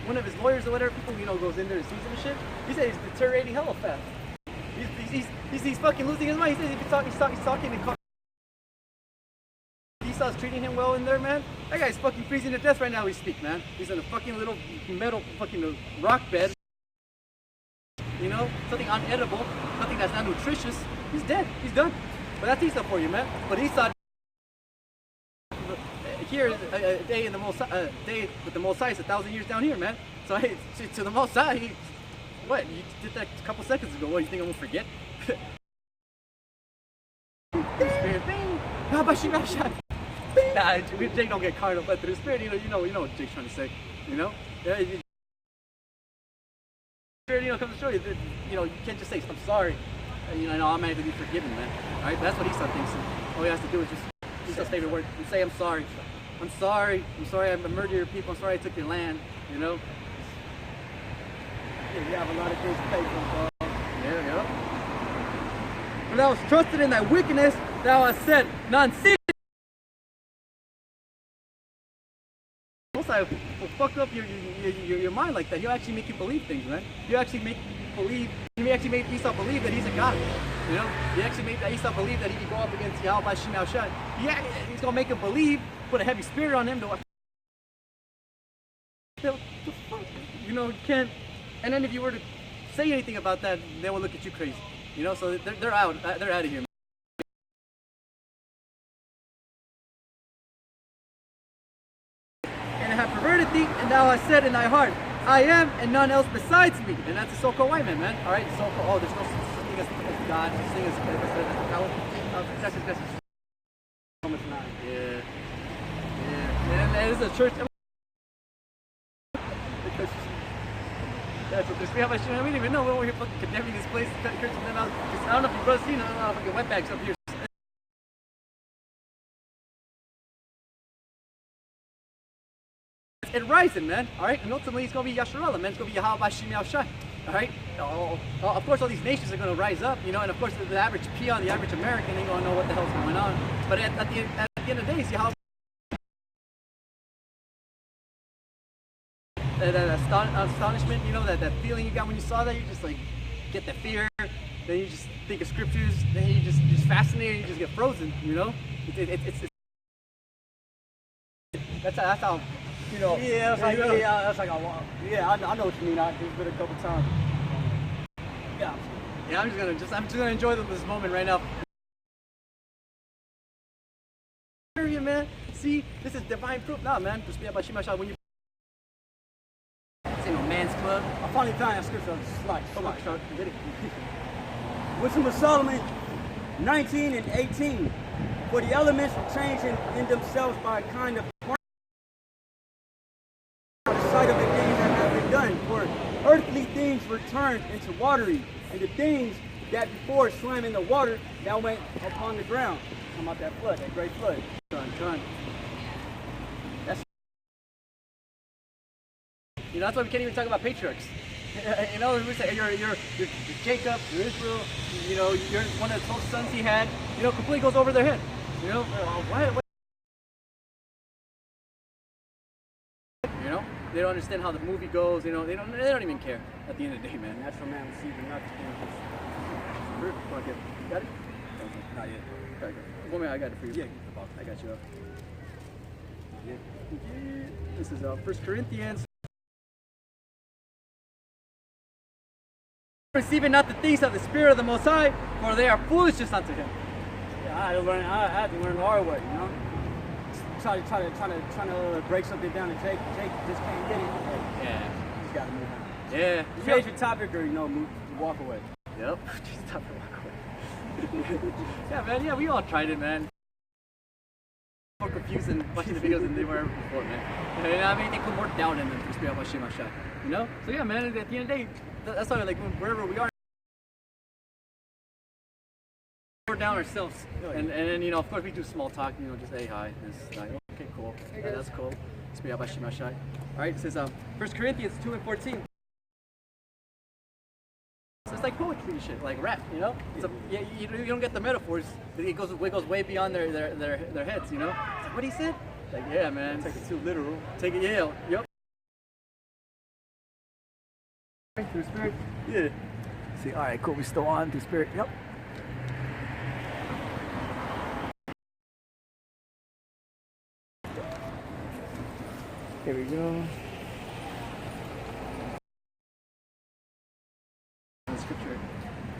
One of his lawyers or whatever, people, you know, goes in there and sees him and shit. He said he's deteriorating hella fast. He's fucking losing his mind. He says he's talking and Esau's treating him well in there, man. That guy's fucking freezing to death right now. We speak, man. He's in a fucking little metal fucking rock bed. You know, something unedible, something that's not nutritious. He's dead. He's done. But that's Esau for you, man. But Esau here a day in the day with the Most High is 1,000 years down here, man. So hey, to the Most High, what you did that a couple seconds ago? What, you think I'm gonna forget? Nah, Jake don't get caught up by the spirit. You know what Jake's trying to say. You know, spirit, comes to show you that you can't just say I'm sorry. I'm going to be forgiven, man. All right, but that's what Esau thinks. All he has to do is just Esau's favorite word and say I'm sorry. I'm sorry. I murdered your people. I'm sorry I took your land. You know. Yeah, you have a lot of things to pay for, bro. Yeah. For thou hast trusted in thy wickedness, thou hast said, none see. Will fuck up your mind like that. He'll actually make you believe things, man. You actually make Esau believe that he's a god. You know, he actually made Esau believe that he can go up against Yahweh Shimei Shai. Yeah, he's gonna make him believe, put a heavy spirit on him. You can't. And then if you were to say anything about that, they will look at you crazy. You know, so they're out. They're out of here. And I have perverted thee, and thou hast said in thy heart, I am, and none else besides me. And that's a so-called white man, All right, so-called. There's no such thing as God. Such thing as that's Yeah. And it is a church. That's what we didn't even know when we were fucking condemning this place, cursing them out. I don't know if you brothers seen a lot of fucking wetbacks up here. And rising, man. All right, and ultimately it's gonna be Yasharallah, man. It's gonna be Yahweh Shimei Shai. All right. Of course, all these nations are gonna rise up, and of course the average peon, the average American, ain't gonna know what the hell's going on. But at the end of the day, it's Yahweh. That astonishment, that feeling you got when you saw that, you just like get the fear. Then you just think of scriptures. Then you just fascinated. You just get frozen. That's how. Yeah, it's like, I know what you mean. I've been a couple times. Yeah, I'm just gonna enjoy this moment right now. Man, see, this is divine proof now, man. Just be about Shema Shah when you. This ain't no man's club. I finally found that scripture on the slide. Come on, Sean, get it. Wisdom of Solomon 19 and 18. For the elements were changing in themselves by a kind of sight of the things that have been done, for earthly things were turned into watery, and the things that before swam in the water now went upon the ground. Come out that flood, that great flood. Come. That's why we can't even talk about patriarchs. We say you're Jacob, you're Israel. You're one of the 12 sons he had. Completely goes over their head. Why They don't understand how the movie goes. They don't even care at the end of the day, man. Natural man receiving nothing. Got it? Not yet. Okay, one minute, I got it for you. Yeah, I got you up. This is 1 Corinthians. Receiving not the things of the Spirit of the Most High, for they are foolishness unto him. Yeah, I had to learn the hard way, you know. Trying to break something down, and Jake just can't get it. Yeah. You just gotta move on. Yeah. You change your topic, or walk away. Yep. Just stop and walk away. Yeah, man. Yeah, we all tried it, man. More confusing watching the videos than they were ever before, man. You know, I mean, they put more doubt in them to speak about Shema Shai. You know? So yeah, man. At the end of the day, that's why, like, wherever we are, we're down ourselves, and then, you know, of course we do small talk. You know, just hey, hi. It's like, okay, cool. Yeah, that's cool. Speak about Shema Shai. All right. It says 1 Corinthians 2:14. So it's like poetry and shit, like rap, you know? So yeah, you don't get the metaphors. It goes way beyond their heads, you know? It's like, what he said? Like, yeah, man. Take it too literal. Take it, yeah, yep. Through Spirit? Yeah. See, all right, cool. We still on through Spirit. Yep. Here we go. Scripture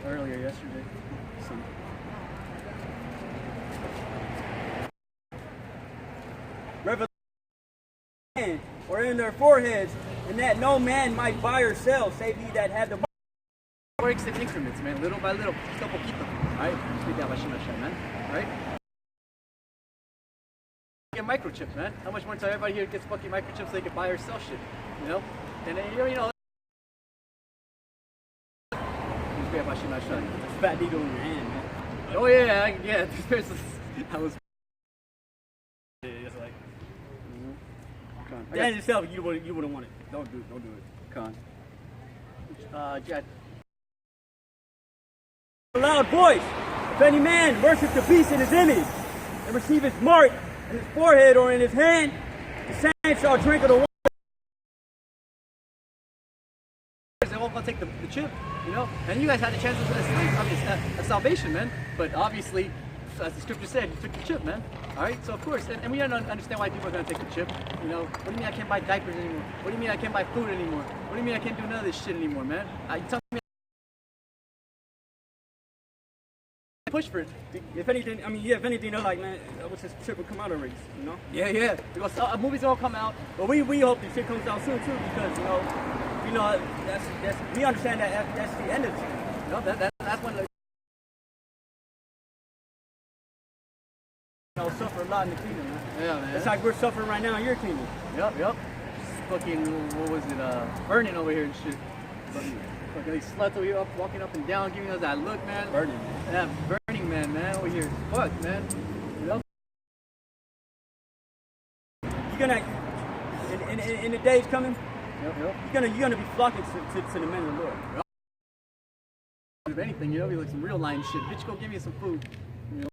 earlier yesterday. Revelation, or in their foreheads, and that no man might buy or sell, save he that had the Works in increments, man, little by little, poquito a poquito. Alright? Speak out Shema Shai, man. Alright? Get microchips, man. How much more time everybody here gets fucking microchips so they can buy or sell shit? You know? And then, you know. Speak out Shema Shai. fat needle in your hand, man. Oh yeah. I was. It's like Con. that in itself, you wouldn't want it. Don't do it. Con. Yeah. A loud voice. If any man worship the beast in his image and receive his mark in his forehead or in his hand, the same shall drink of the water. They won't go take the chip, you know. And you guys had a chance of salvation, man. But obviously, as the scripture said, you took the chip, man. All right. So of course, and we don't understand why people are gonna take the chip. You know, what do you mean I can't buy diapers anymore? What do you mean I can't buy food anymore? What do you mean I can't do none of this shit anymore, man? You tell me. Push for it. If anything, if anything, they're like, man, I wish this chip would come out already, you know? Yeah. Because movies all come out. But we hope this shit comes out soon too, because you know, that's we understand that that's the end of it. You know, that's when. Suffer a lot in the kingdom, man. Yeah, man. It's like we're suffering right now in your kingdom. Yep. Fucking, what was it, burning over here and shit. Fucking these sluts over here walking up and down, giving us that look, man. Burning. Yeah, burning man over here. Fuck, man. You know? You're gonna, in the days coming, Yep. you're gonna be flocking to the men of the Lord. If anything, you know, be like some real line shit. Bitch, go give me some food. You know?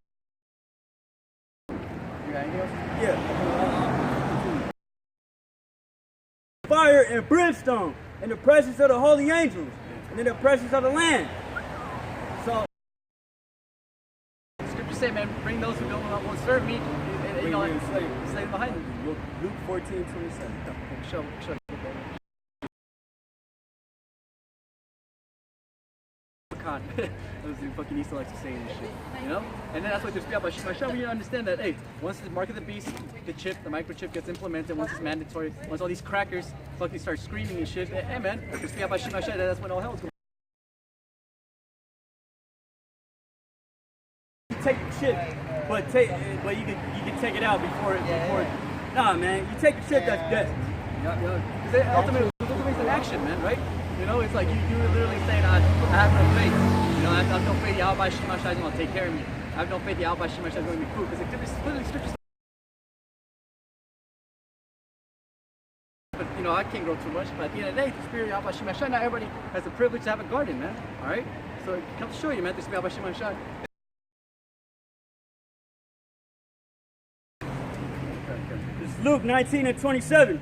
You got anything else? Yeah. Fire and brimstone in the presence of the holy angels and in the presence of the Lamb. So The scripture say, man, bring those who won't serve me, and you know, slave behind them. Luke 14:27. Show. God. Those are fucking Easter likes to say and shit, you know? And then that's why there's about Shema Shai, we understand that, hey, once the mark of the beast, the microchip gets implemented, once it's mandatory, once all these crackers fucking start screaming and shit, hey man, there's about Shema Shai, that's when all hell's going. Take the shit, but you can take it out before. Nah, man, you take the shit that's death. Yeah. Because ultimately it's an action, man, right? You know, it's like you're literally saying, I have no faith. You know, I have no faith Yahweh Shema Shai is going to take care of me. I have no faith Yahweh Shema Shai is going to be food. Because it's literally scripture. But, you know, I can't grow too much. But at the end of the day, the spirit of Yahweh Shema Shai, not everybody has the privilege to have a garden, man. All right? So it comes to show you, man, the spirit of Yahweh Shema Shai. It's Luke 19:27.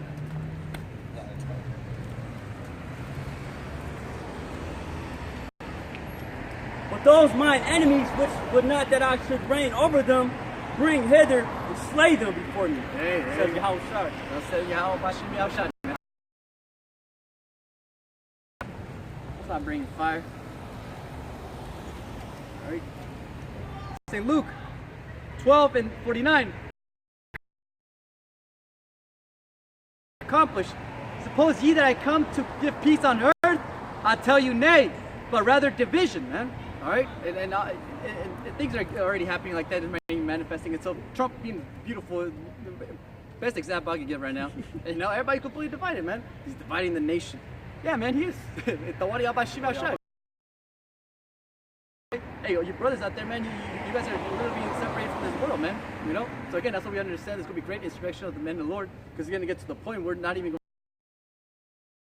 But those mine enemies, which would not that I should reign over them, bring hither and slay them before me. Hey, Says Yahweh Shai. I'll say Yahweh Bashim Yahushua. It's not bringing fire. All right. St. Luke 12:49. Accomplished. Suppose ye that I come to give peace on earth, I tell you nay, but rather division, man. All right, and things are already happening like that, is manifesting itself. Trump being beautiful, the best example I can give right now. And, everybody's completely divided, man. He's dividing the nation. Yeah, man, he is. Hey, your brothers out there, man, you guys are literally being separated from this world, man. So again, that's what we understand. There's gonna be great insurrection of the men of the Lord, because we're gonna get to the point where we're not even going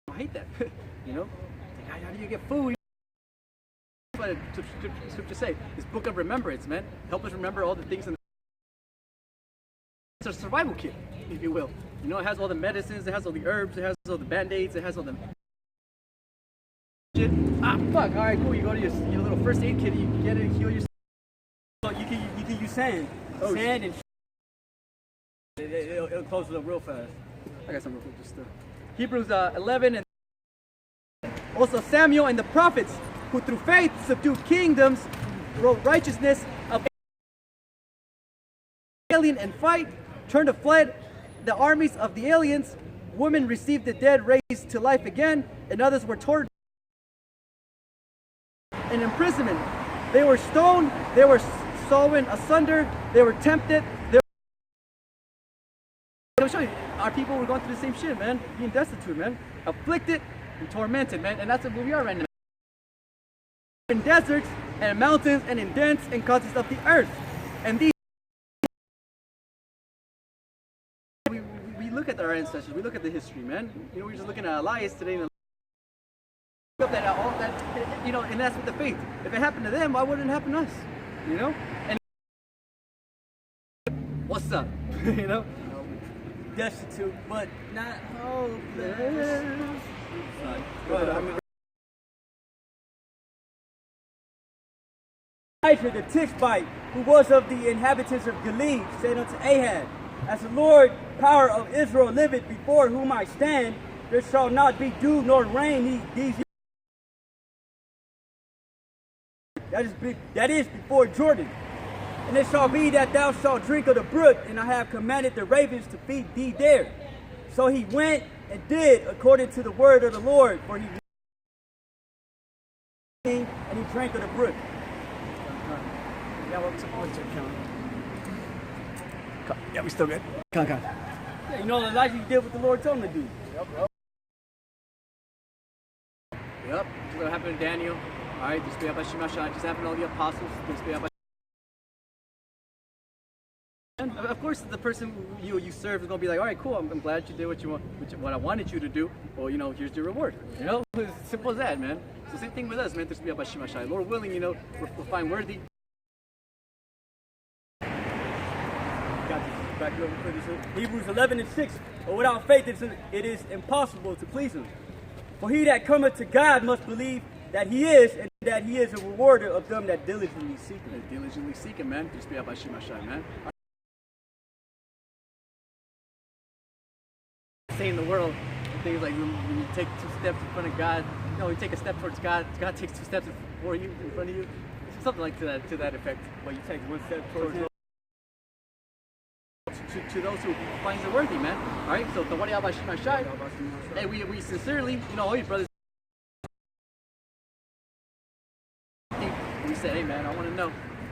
to hate that. How do you get food? What the scripture say? This book of remembrance, man. Help us remember all the things. It's a survival kit, if you will. It has all the medicines, it has all the herbs, it has all the band-aids, it has all the shit. Fuck. All right, cool. You go to your little first aid kit, you get it, heal yourself. So you can use sand, sand and it'll close it up real fast. I got some real quick, just Hebrews 11 and also Samuel and the prophets, who through faith subdued kingdoms, wrought righteousness of alien and fight, turned to fled the armies of the aliens. Women received the dead raised to life again, and others were tortured and imprisonment. They were stoned, they were sawn asunder, they were tempted. I'll show you, our people were going through the same shit, man. Being destitute, man. Afflicted and tormented, man. And that's what we are right now. In deserts and mountains and in dens and causes of the earth. And these we look at our ancestors, we look at the history, man. We're just looking at Elias today and and that's with the faith. If it happened to them, why wouldn't it happen to us? And what's up? Destitute, but not hopeless. Elijah the Tishbite, who was of the inhabitants of Gilead, said unto Ahab, as the Lord power of Israel liveth, before whom I stand, there shall not be dew nor rain these years. That is before Jordan. And it shall be that thou shalt drink of the brook, and I have commanded the ravens to feed thee there. So he went and did according to the word of the Lord, for he and he drank of the brook. Yeah, we still good. Yeah, Elijah did what the Lord told him to do. Yep. This is what happened to Daniel. All right, this just happened to all the apostles. And of course, the person you serve is gonna be like, all right, cool. I'm glad you did what I wanted you to do. Well, here's your reward. It's simple as that, man. It's the same thing with us, man. This be about Shimashai. Lord willing, we'll find worthy. Back over to Hebrews 11:6. But without faith, it is impossible to please him. For he that cometh to God must believe that he is, and that he is a rewarder of them that diligently seek him. Diligently seek him, man. Just be about Shimashai, man. Say in the world, things like when you take 2 steps in front of God, you take a step towards God, God takes 2 steps for you, in front of you. Something like to that effect. But you take 1 step towards him. To those who finds it worthy, man. All right, so the Wadi Abba Shimashai, hey, we sincerely, all you brothers, we said, hey, man, I want to know.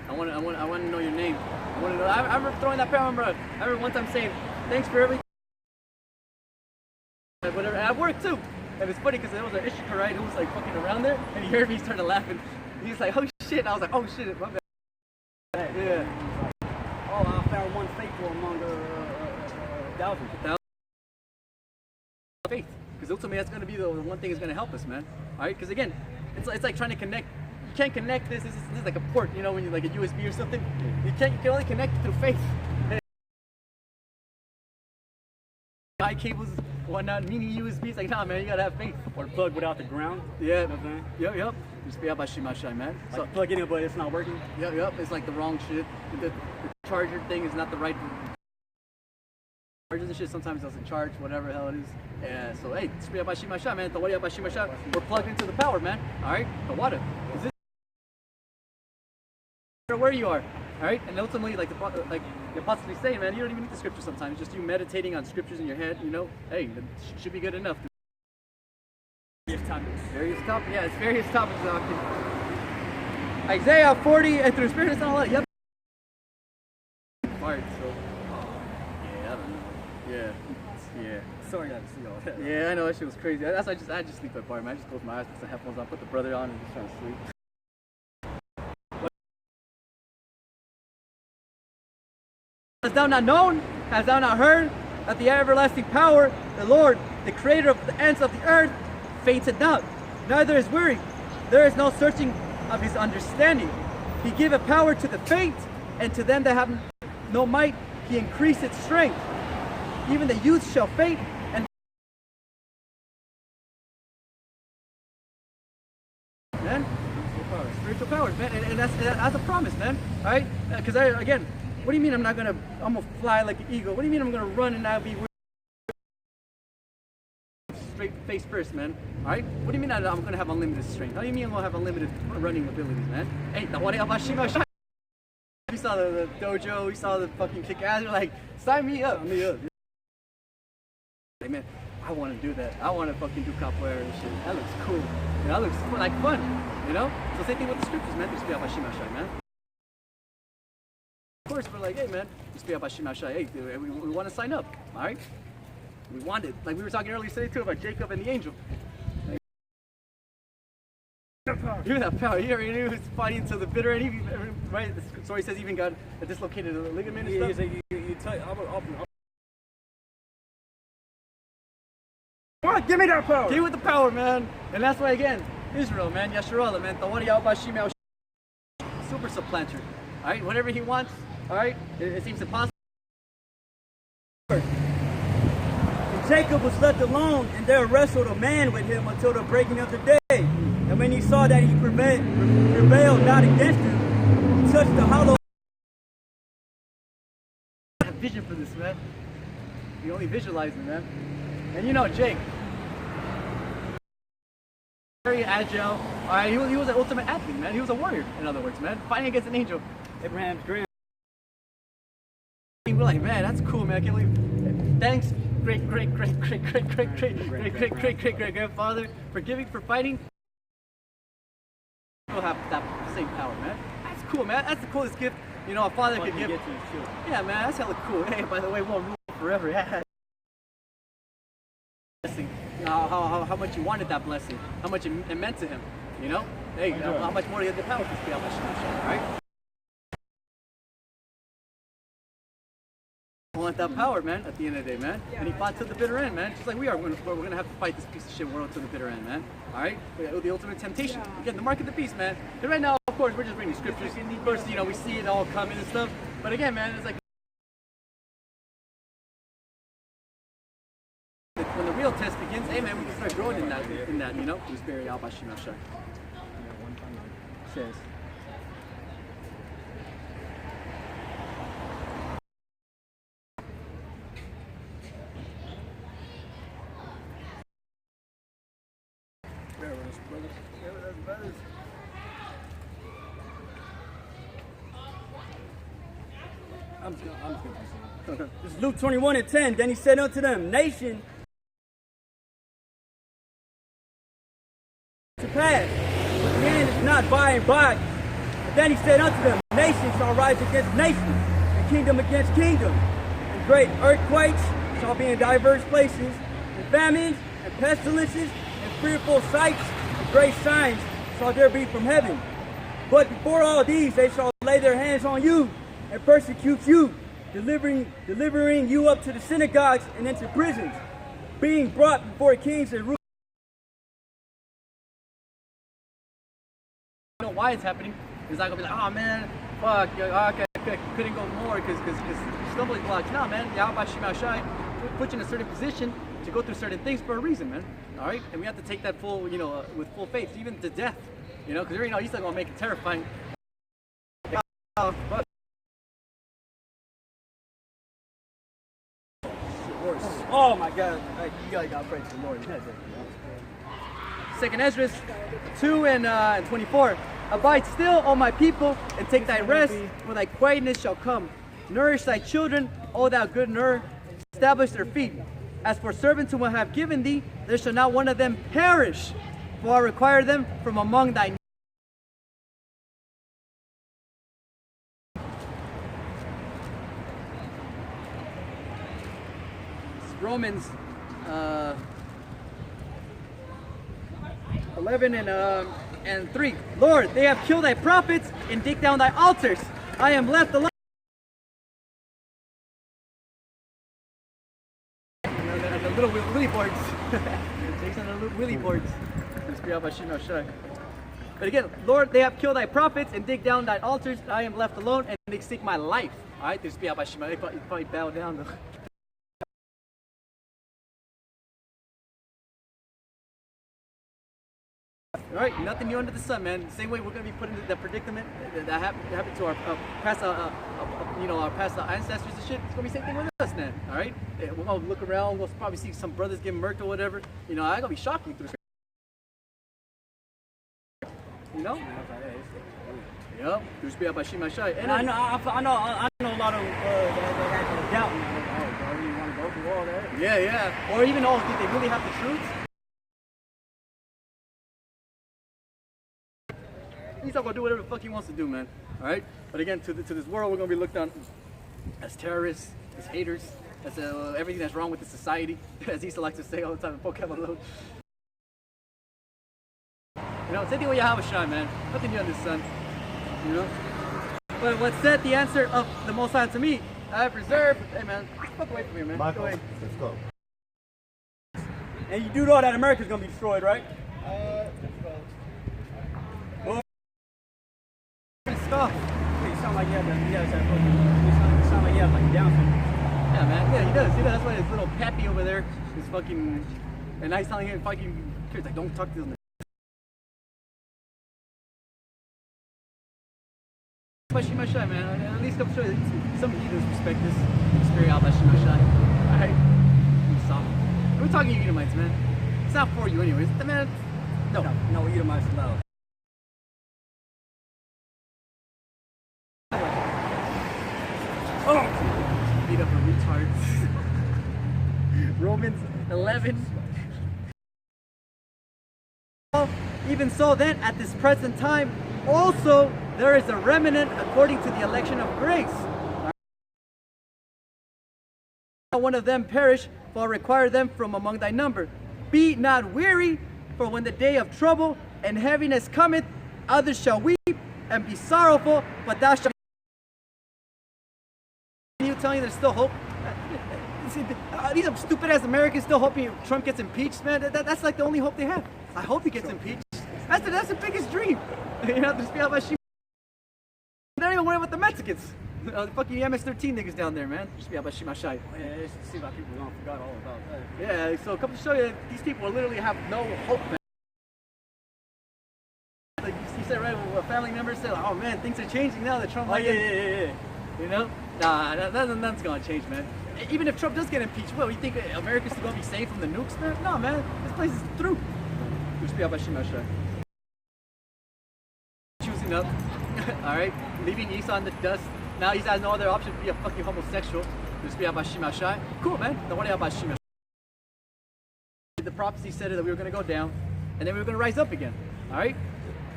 I want to know your name. I want to know. I remember throwing that pound, bro. I remember one time saying, thanks for everything. Whatever. At work too. And it's funny because there was an Ishikarai who was like fucking around there, and he heard me, he started laughing. He was like, oh shit. And I was like, oh shit, my bad. Yeah. Oh, I found one faithful among thousands. Faith, because ultimately that's going to be the one thing that's going to help us, man. All right, because again, it's like trying to connect. You can't connect this. This is like a port, when you like a USB or something. You can only connect it through faith. High cables Why not mini USBs? Like, nah, man, you gotta have faith. Or plug without the ground. Yeah, You know what I'm saying? yep. Just be out by Shimashai, man. Like So, plug it in, but it's not working. yep. It's like the wrong shit. The charger thing is not the right. Charges and shit sometimes doesn't charge, whatever the hell it is. Yeah. So hey, just be out by Shimashai, man. Tawari out by Shimashai. We're plugged into the power, man. All right. The water. Is this where you are? All right. And ultimately, like you're possibly saying, man, you don't even need the scripture sometimes. It's just you meditating on scriptures in your head. You know, hey, that should be good enough. Various topics. Various topics. Yeah, it's various topics. Isaiah 40 and through spirit and all that. Yep. Part. So. Yeah, I don't know. Yeah. Sorry, I had to see all that. Yeah, I know that shit was crazy. That's why I just sleep that part, man. I just close my eyes, put the headphones on, put the brother on, and just trying to sleep. Hast thou not known? Hast thou not heard that the everlasting power, the Lord, the creator of the ends of the earth, fainteth not, neither is weary. There is no searching of his understanding. He giveth power to the faint, and to them that have no might, he increaseth strength. Even the youth shall faint, and man, spiritual powers, man, and that's a promise, man. All right, because again, what do you mean I'm gonna fly like an eagle? What do you mean I'm gonna run and not be straight face first, man? All right, what do you mean I'm gonna have unlimited strength? How do you mean I'm gonna have unlimited running abilities, man? Hey, you saw the dojo, you saw the fucking kick ass. You're like, sign me up. Hey man, I want to do that. I want to fucking do capoeira and shit. That looks cool. You know, that looks like fun. You know? So same thing with the scriptures, man. Just be out by Shimashai, man. Of course, we're like, hey man, just be out by Shimashai. Hey, dude, we want to sign up. All right? We want it. Like we were talking earlier today too about Jacob and the angel. Like, you're that power. You already knew he was fighting to the bitter end. Right? The story says he even got a dislocated ligament and stuff. He's like, you tell, give me that power! Give with the power, man. And that's why, again, Israel, man, Yasharallah, man, Tawari al Bashim, super supplanter. Alright, whatever he wants, alright, it seems impossible. And Jacob was left alone, and there wrestled a man with him until the breaking of the day. And when he saw that he prevailed not against him, he touched the hollow. I have vision for this, man. You only visualize it, man. And you know, Jake, very agile. Alright, he was an ultimate athlete, man. He was a warrior, in other words, man. Fighting against an angel. Abraham's grand. We're like, man, that's cool, man. I can't believe. Thanks, great grandfather, for fighting. We'll have that same power, man. That's cool, man. That's the coolest gift, you know, a father could give. Yeah, man, that's hella cool. Hey, by the way, won't rule forever. Yeah. How much you wanted that blessing, how much it meant to him, you know? Hey, how much more do you have the power to speak out my shit, right? I want that power, man, at the end of the day, man. And he fought to the bitter end, man. Just like we are. We're gonna have to fight this piece of shit world to the bitter end, man. Alright? The ultimate temptation. Again, the mark of the beast, man. And right now, of course, we're just reading scriptures. Of course, you know, we see it all coming and stuff. But again, man, it's like when the real test begins, hey man, we can start growing in that, you know? Who's buried out by Shimashai. Says. I'm just gonna This is Luke 21:10. Then he said unto them, nation to pass, but the end is not by and by. But then he said unto them, nation shall rise against nation, and kingdom against kingdom. And great earthquakes shall be in diverse places, and famines, and pestilences, and fearful sights, and great signs shall there be from heaven. But before all these they shall lay their hands on you, and persecute you, delivering you up to the synagogues and into prisons, being brought before kings and rulers. You know why it's happening? It's not gonna be like, oh man, fuck, okay, couldn't go more because stumbling blocks. No, man, Yahweh Shimashai put you in a certain position to go through certain things for a reason, man. All right, and we have to take that full, with full faith, even to death, because he's not gonna make it terrifying. But Oh my God! You guys got to praise the Lord. Second Ezra 2 and 24. Abide still, O my people, and take thy rest, for thy quietness shall come. Nourish thy children, O thou good Nur, establish their feet. As for servants whom I have given thee, there shall not one of them perish, for I require them from among thy Romans 11 and 3. Lord, they have killed thy prophets and dig down thy altars. I am left alone. The little willy boards. Takes on the little willy boards. But again, Lord, they have killed thy prophets and dig down thy altars. I am left alone and they seek my life. All right, they probably bow down though. All right, nothing new under the sun, man. Same way we're gonna be put into the predicament that happened to our past, our past ancestors and shit. It's gonna be the same thing with us, man. All right, we're gonna look around. We'll probably see some brothers getting murked or whatever. I'm gonna be shocking through. Yep. And I know a lot of that doubt. Do you want to go through all that? Yeah. Or even, did they really have the truth? He's not gonna do whatever the fuck he wants to do, man. All right. But again, to this world, we're gonna be looked on as terrorists, as haters, as everything that's wrong with the society, as Issa likes to say all the time in Pokemon. Same thing with Yahweh Shai, man. Nothing new on this sun. But what said the answer of the Most High to me, I have reserved. Hey, man, fuck away from here, man. Michael, go away. let's go. And you do know that America's gonna be destroyed, right? Stuff. You sound like you have like Down syndrome. Yeah, man. Yeah, he does. That's why his little pappy over there is fucking. And I'm telling him, fucking kids, like, don't talk to them. Bashimashai, man. At least I'm sure some heathens respect this. Spirit out Bashimashai. Alright? We're talking Edomites, man. It's not for you, anyways. Man, No, Edomites allowed. Beat up a retard. Romans 11. Even so, then, at this present time, also there is a remnant according to the election of grace. Not one of them perish, for I require them from among thy number. Be not weary, for when the day of trouble and heaviness cometh, others shall weep and be sorrowful, but thou shalt. You telling there's still hope? These stupid ass Americans still hoping Trump gets impeached, man. That's like the only hope they have. I hope he gets impeached. That's the biggest dream. They don't even worry about the Mexicans. The fucking MS-13 niggas down there, man. Just be about Shimashai. Yeah, it seems like people don't forgot all about that. Yeah, so come to show you that these people literally have no hope, man. Like you said, right, where family members say, oh man, things are changing now that Trump. Yeah. Nah, nothing's gonna change, man. Even if Trump does get impeached, what, you think America's still gonna be safe from the nukes, man? No, man. This place is through. Just be about Shimashai. Choosing up, alright, leaving Esau in the dust. Now he has no other option to be a fucking homosexual. Just be about Shimashai. Cool, man. Don't worry about Shimashai. The prophecy said that we were going to go down and then we were going to rise up again. Alright?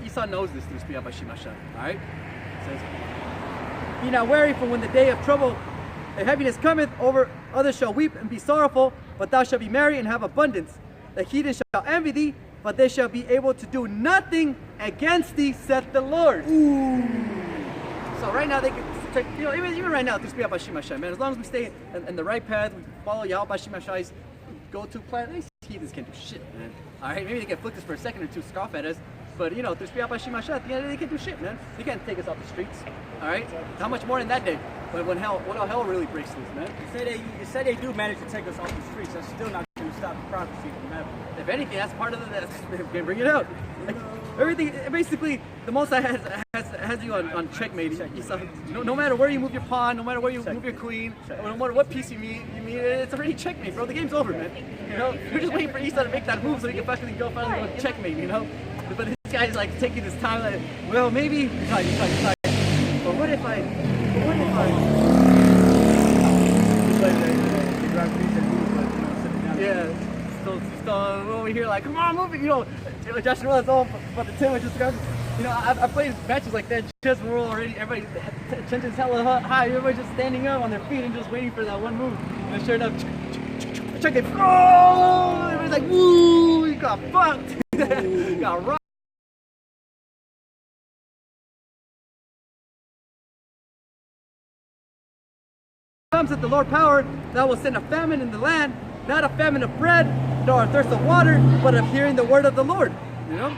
Esau knows this. Just be about Shimashai. Alright? It says, be not wary, for when the day of trouble and heaviness cometh, over others shall weep and be sorrowful, but thou shalt be merry and have abundance. The heathen shall envy thee, but they shall be able to do nothing against thee, saith the Lord. Ooh. So right now they can, even right now, this be about Shimashai, man. As long as we stay in the right path, we follow Yahweh Shimashai's go-to plan. These heathens can't do shit, man. All right, maybe they can flick us for a second or two, scoff at us, but this be about Shimashai. At the end of the day, they can't do shit, man. They can't take us off the streets. All right, how much more in that day when hell really breaks loose, man? You say they do manage to take us off the streets. That's still not going to stop the prophecy from happening. If anything, that's part of the. Bring it out. Like, everything, basically, the Most High has you on checkmate. No matter where you move your pawn, no matter where you move your queen, no matter what piece you meet, it's already checkmate, bro. The game's over, man. You know, you're just waiting for Esau to make that move so he can finally go checkmate. You know, but this guy's like taking his time. Like, well, maybe. But what if I? Yeah. So over here, like, come on, move it. You know, Josh Noel's all about the team. You know, I played matches like that just when we're already, everybody, tension's hella high. Everybody's just standing up on their feet and just waiting for that one move. And sure enough, check it. Oh! Everybody's like, woo! You got fucked. You got rocked. Comes at the Lord power that will send a famine in the land, not a famine of bread, nor a thirst of water, but of hearing the word of the Lord. You know?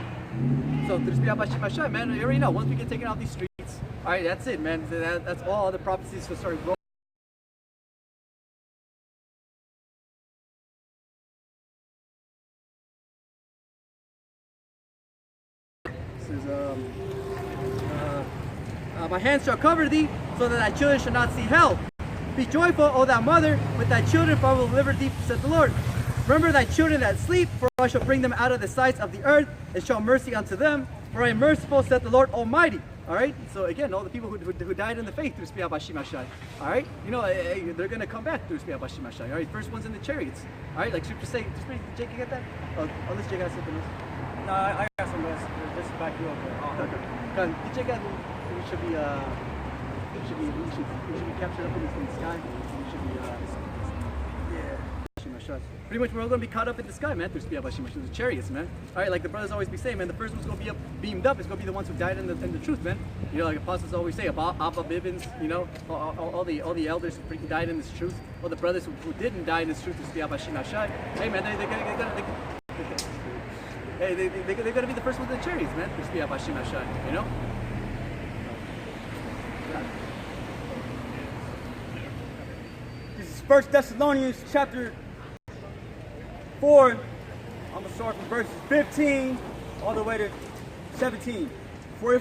So, man, you already know. Once we get taken off these streets, all right, that's it, man. That's all the prophecies will start rolling. This is, my hands shall cover thee, so that thy children shall not see hell. Be joyful, O thou mother, with thy children, for I will deliver thee, said the Lord. Remember thy children that sleep, for I shall bring them out of the sights of the earth, and show mercy unto them, for I am merciful, said the Lord Almighty. All right, so again, all the people who died in the faith through Spia Bashim Ashai. All right, you know, they're going to come back through Spia Bashim Ashai. All right, first one's in the chariots. All right, like Scripture say, Jake, you get that? Oh, unless Jake has something else. No, I got some less. Just to back you up. Okay. Jake got, we should be captured up in the sky. We should be, pretty much we're all going to be caught up in the sky, man, through the chariots, man. All right, like the brothers always be saying, man, the first one's going to be beamed up. It's going to be the ones who died in the truth, man. You know, like apostles always say, Abba Bibbins, you know, all the elders who died in this truth, all the brothers who didn't die in this truth, hey, man, they're going to be the first ones in the chariots, man, through you know? This is 1 Thessalonians chapter 4. I'm going to start from verses 15 all the way to 17. For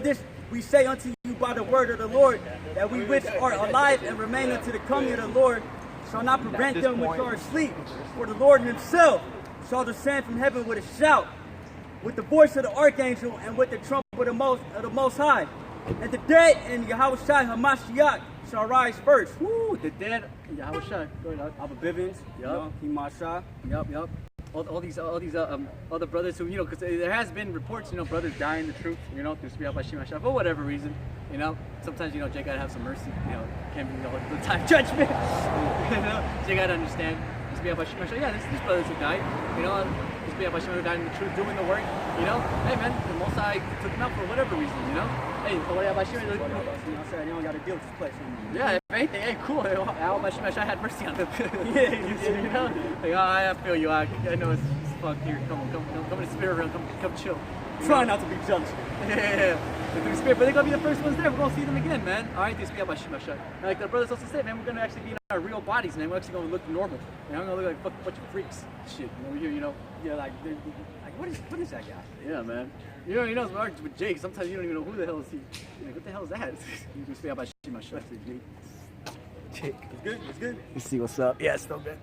this we say unto you by the word of the Lord, that we which are alive and remain unto the coming of the Lord shall not prevent them which are asleep. For the Lord himself shall descend from heaven with a shout, with the voice of the archangel, and with the trumpet of the Most High. And the dead in Yahushua HaMashiach shall rise first. Woo, the dead in Yahushua. Abba Bivens, Himasha. Yup. All these other brothers who, you know, because there has been reports, you know, brothers dying the truth, you know, through Spia Bashim Ashai, for whatever reason, you know. Sometimes, you know, Jay gotta have some mercy, you know, can't be all the time judgment. You know, Jay gotta understand. Spia Bashim Ashai, yeah, these brothers who died, you know, Spia Bashim who died in the truth, doing the work, you know. Hey man, the Most High took them out for whatever reason, you know. Hey, so what about you? You don't got to deal with this place anymore. Yeah, if anything, hey, cool. I had mercy on them. Yeah, you know? Like, I feel you. I know it's fucked here. Come in the spirit realm. Come chill. Try not to be jealous. Yeah. Through the spirit, but they're going to be the first ones there. We're going to see them again, man. All right, like the brothers also said, man, we're going to actually be in our real bodies, man. We're actually going to look normal. Man, I'm going to look like a bunch of freaks. Shit. Over here, you know? Yeah, like what is that guy? Yeah, man. You know, it's hard with Jake. Sometimes you don't even know who the hell is he. Like, what the hell is that? You can speak about Jake. It's good. Let's see what's up. Yeah, it's still good.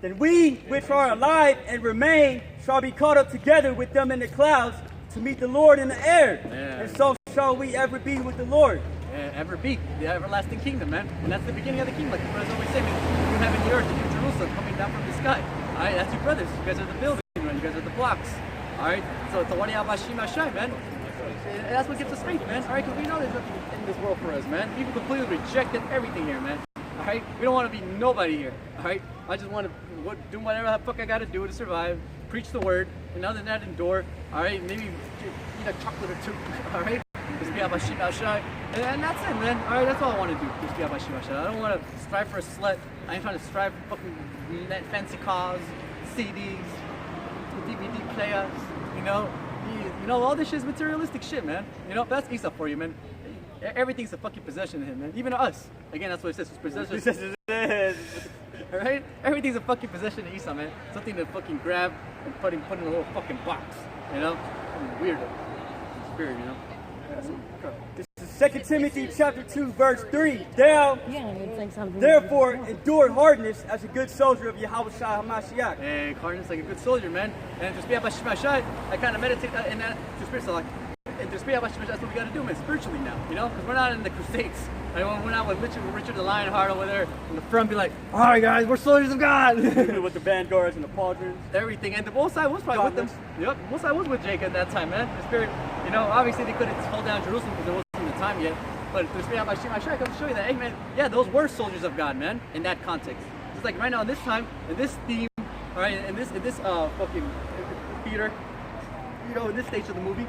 Then we, which are alive and remain, shall be caught up together with them in the clouds to meet the Lord in the air. Yeah. And so shall we ever be with the Lord. Ever be the everlasting kingdom, man. And that's the beginning of the kingdom. Like the brothers always say, man, you heaven and earth, the new Jerusalem coming down from the sky. All right, that's your brothers. You guys are the building, you guys are the blocks. All right, so it's the Wadi Abashim Ashai, man. And that's what gives us strength, man. All right, because we know there's nothing in this world for us, man. We've completely rejected everything here, man. All right, we don't want to be nobody here. All right, I just want to do whatever the fuck I got to do to survive, preach the word, and other than that, endure. All right, maybe eat a chocolate or two. All right, just be Abashim Ashai, and that's it, man. All right, that's all I want to do. Just be Abashim Ashai. I don't want to strive for a slut. I ain't trying to strive for fucking fancy cars, CDs, DVD players, you know, all this shit is materialistic shit, man. You know, that's Esau for you, man. Everything's a fucking possession of him, man. Even us. Again, that's what it says. It's possession. All right, everything's a fucking possession to Esau, man. Something to fucking grab and put in a little fucking box, you know? Weirdo. Spirit, you know? This is 2 Timothy chapter 2, verse 3. Thou, therefore, endure hardness as a good soldier of Yahweh Shai HaMashiach. Hey, hardness like a good soldier, man. And to speak about Shemashai, I kind of meditate in that to spiritual life. And to speak about Shemashai, that's what we got to do, man, spiritually now, you know? Because we're not in the Crusades. Like, we're not with Richard the Lionheart over there in the front, be like, all right, guys, we're soldiers of God. With the vanguards and the pauldrons. Everything. And the Most-High was probably with them. Yep, Most-High was with Jacob at that time, man. The Spirit, you know, obviously they couldn't hold down Jerusalem because there wasn't the time yet. But to speak about Shemashai, I come to show you that, hey, man, yeah, those were soldiers of God, man, in that context. Just like right now, in this time, in this theme, all right, in this fucking theater, you know, in this stage of the movie,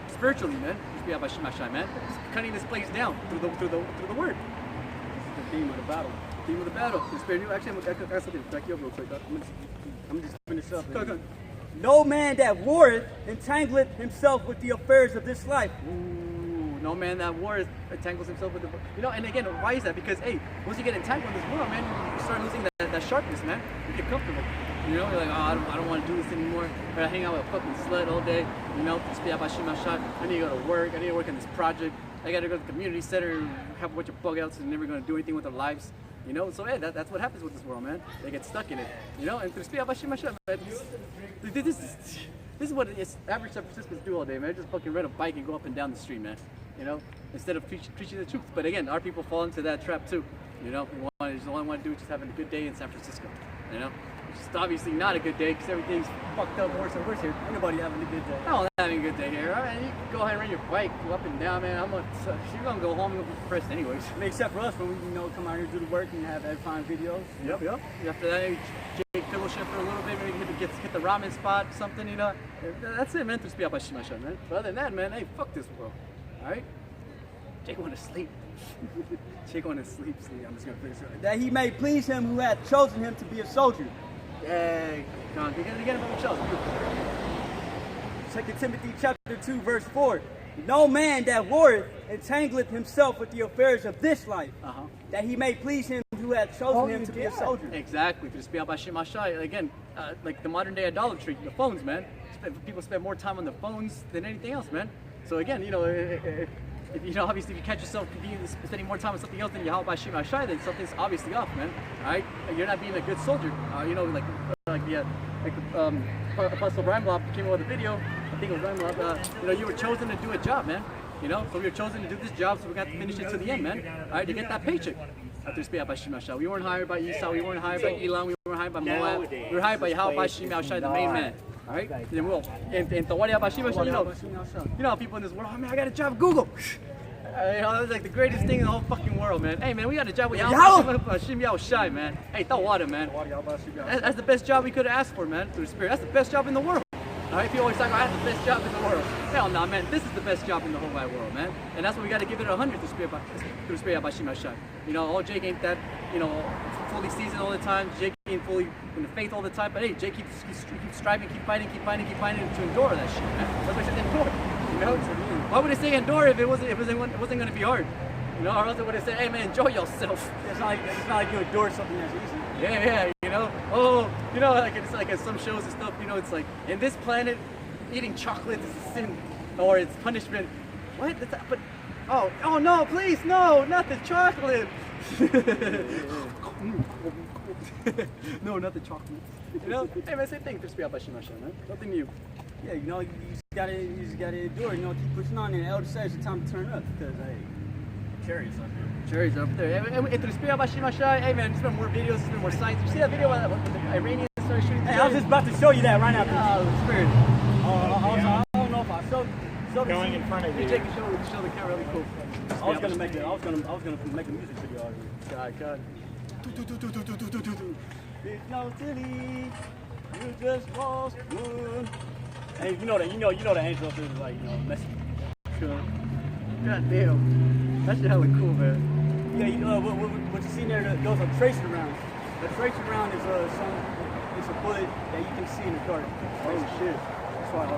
spiritually, man, just be about Shemashai, man, just cutting this place down through the word. The theme of the battle. Theme of the battle. The Spirit. Actually, I got something to back you up real quick. I'm just finish up. Go. No man that warreth entangleth himself with the affairs of this life. Ooh, no man that warreth entangles himself with the, you know. And again, why is that? Because hey, once you get entangled in this world, man, you start losing that sharpness, man. You get comfortable. You know, you're like, oh, I don't want to do this anymore. I gotta hang out with a fucking slut all day. You know, speak about Shemashai. I need to go to work. I need to work on this project. I gotta go to the community center, have a bunch of bug outs and never gonna do anything with their lives. You know, so hey, that's what happens with this world, man. They get stuck in it. You know, and to speak about Shemashai, man, this is what average San Franciscans do all day, man. Just fucking rent a bike and go up and down the street, man. You know, instead of preaching the truth. But again, our people fall into that trap too. You know, all I want to do is just having a good day in San Francisco. You know, which is obviously not a good day because everything's fucked up worse and worse here. Ain't nobody having a good day. No one's having a good day here. All right, you can go ahead and ride your bike, go up and down, man. You're gonna go home and be depressed anyways. I mean, except for us when we, you know, come out here and do the work and have fine videos. Yep. After that, maybe Jake fellowship for a little bit, maybe hit the ramen spot, something, you know. That's it, man. To speak about Shemashai, man. But other than that, man, hey, fuck this world. All right. Jake want to sleep. Jake want to sleep. I'm just gonna finish it. That he may please him who hath chosen him to be a soldier. Yay. Come on, get it from Michelle. 2 Timothy chapter 2, verse 4. No man that warreth entangleth himself with the affairs of this life, that he may please him who hath chosen him to be a soldier. Exactly. To speak about Shemashai, again, like the modern day idolatry, the phones, man. People spend more time on the phones than anything else, man. So again, you know, if you know, obviously, if you catch yourself spending more time on something else than Yahweh Shemashai, then something's obviously off, man. All right, you're not being a good soldier. You know, like Apostle Rhymelop came out with a video. I think it was Rhymelop. You know, you were chosen to do a job, man. You know, so we were chosen to do this job, so we got to finish it to the end, man. All right, to get that paycheck. After speak about Shemashai, we weren't hired by Esau, we weren't hired by Elam, we weren't hired by Moab. We were hired by Yahweh Shemashai, the main man. All right, then we'll. And Tawari Abashimashai, you know how people in this world, oh man, I got a job at Google. You know, that's like the greatest thing in the whole fucking world, man. Hey, man, we got a job with Yahweh, man. Hey, Tawari, man. That's the best job we could have asked for, man, through the Spirit. That's the best job in the world. All right, people always talk about I have the best job in the world. Hell no, man. This is the best job in the whole wide world, man. And that's why we got to give it 100 through the Spirit by Shemashai. You know, Jake ain't that, you know, fully seasoned all the time. Jake ain't fully in the faith all the time. But hey, Jake keeps striving, keep fighting to endure that shit, man. That's why I said endure. You know, why would it say endure if it wasn't going to be hard? You know, or else it would have said, hey man, enjoy yourself. It's not like you endure something that's easy. Yeah, you know. Oh, you know, like it's like in some shows and stuff, you know, it's like in this planet, eating chocolate is a sin or it's punishment. What? But oh no, please, no, not the chocolate. No, not the chocolate. You know, hey man, same thing. Just be out by Shemashai, man. Nothing new. Yeah, you know, you just gotta endure. You know, keep pushing on. And the elder says it's time to turn up because hey, cherries up there. Cherries up there. And to speak about Shemashai, hey man, there's been more videos, there's been more signs. You see that video when the Iranians started shooting? Hey, I was just about to show you that right now. Oh, Spirit. I don't know if I showed going in front of you. Jake, show the camera really cool. I was gonna make a music video out of it. God. It's no silly, you just lost one. And you know the angel up there is like, you know, messing. God damn. That shit hella cool, man. Yeah, you know what you see there? Those are tracer rounds. The tracer round is it's a bullet that you can see in the dark. Oh shit. That's why you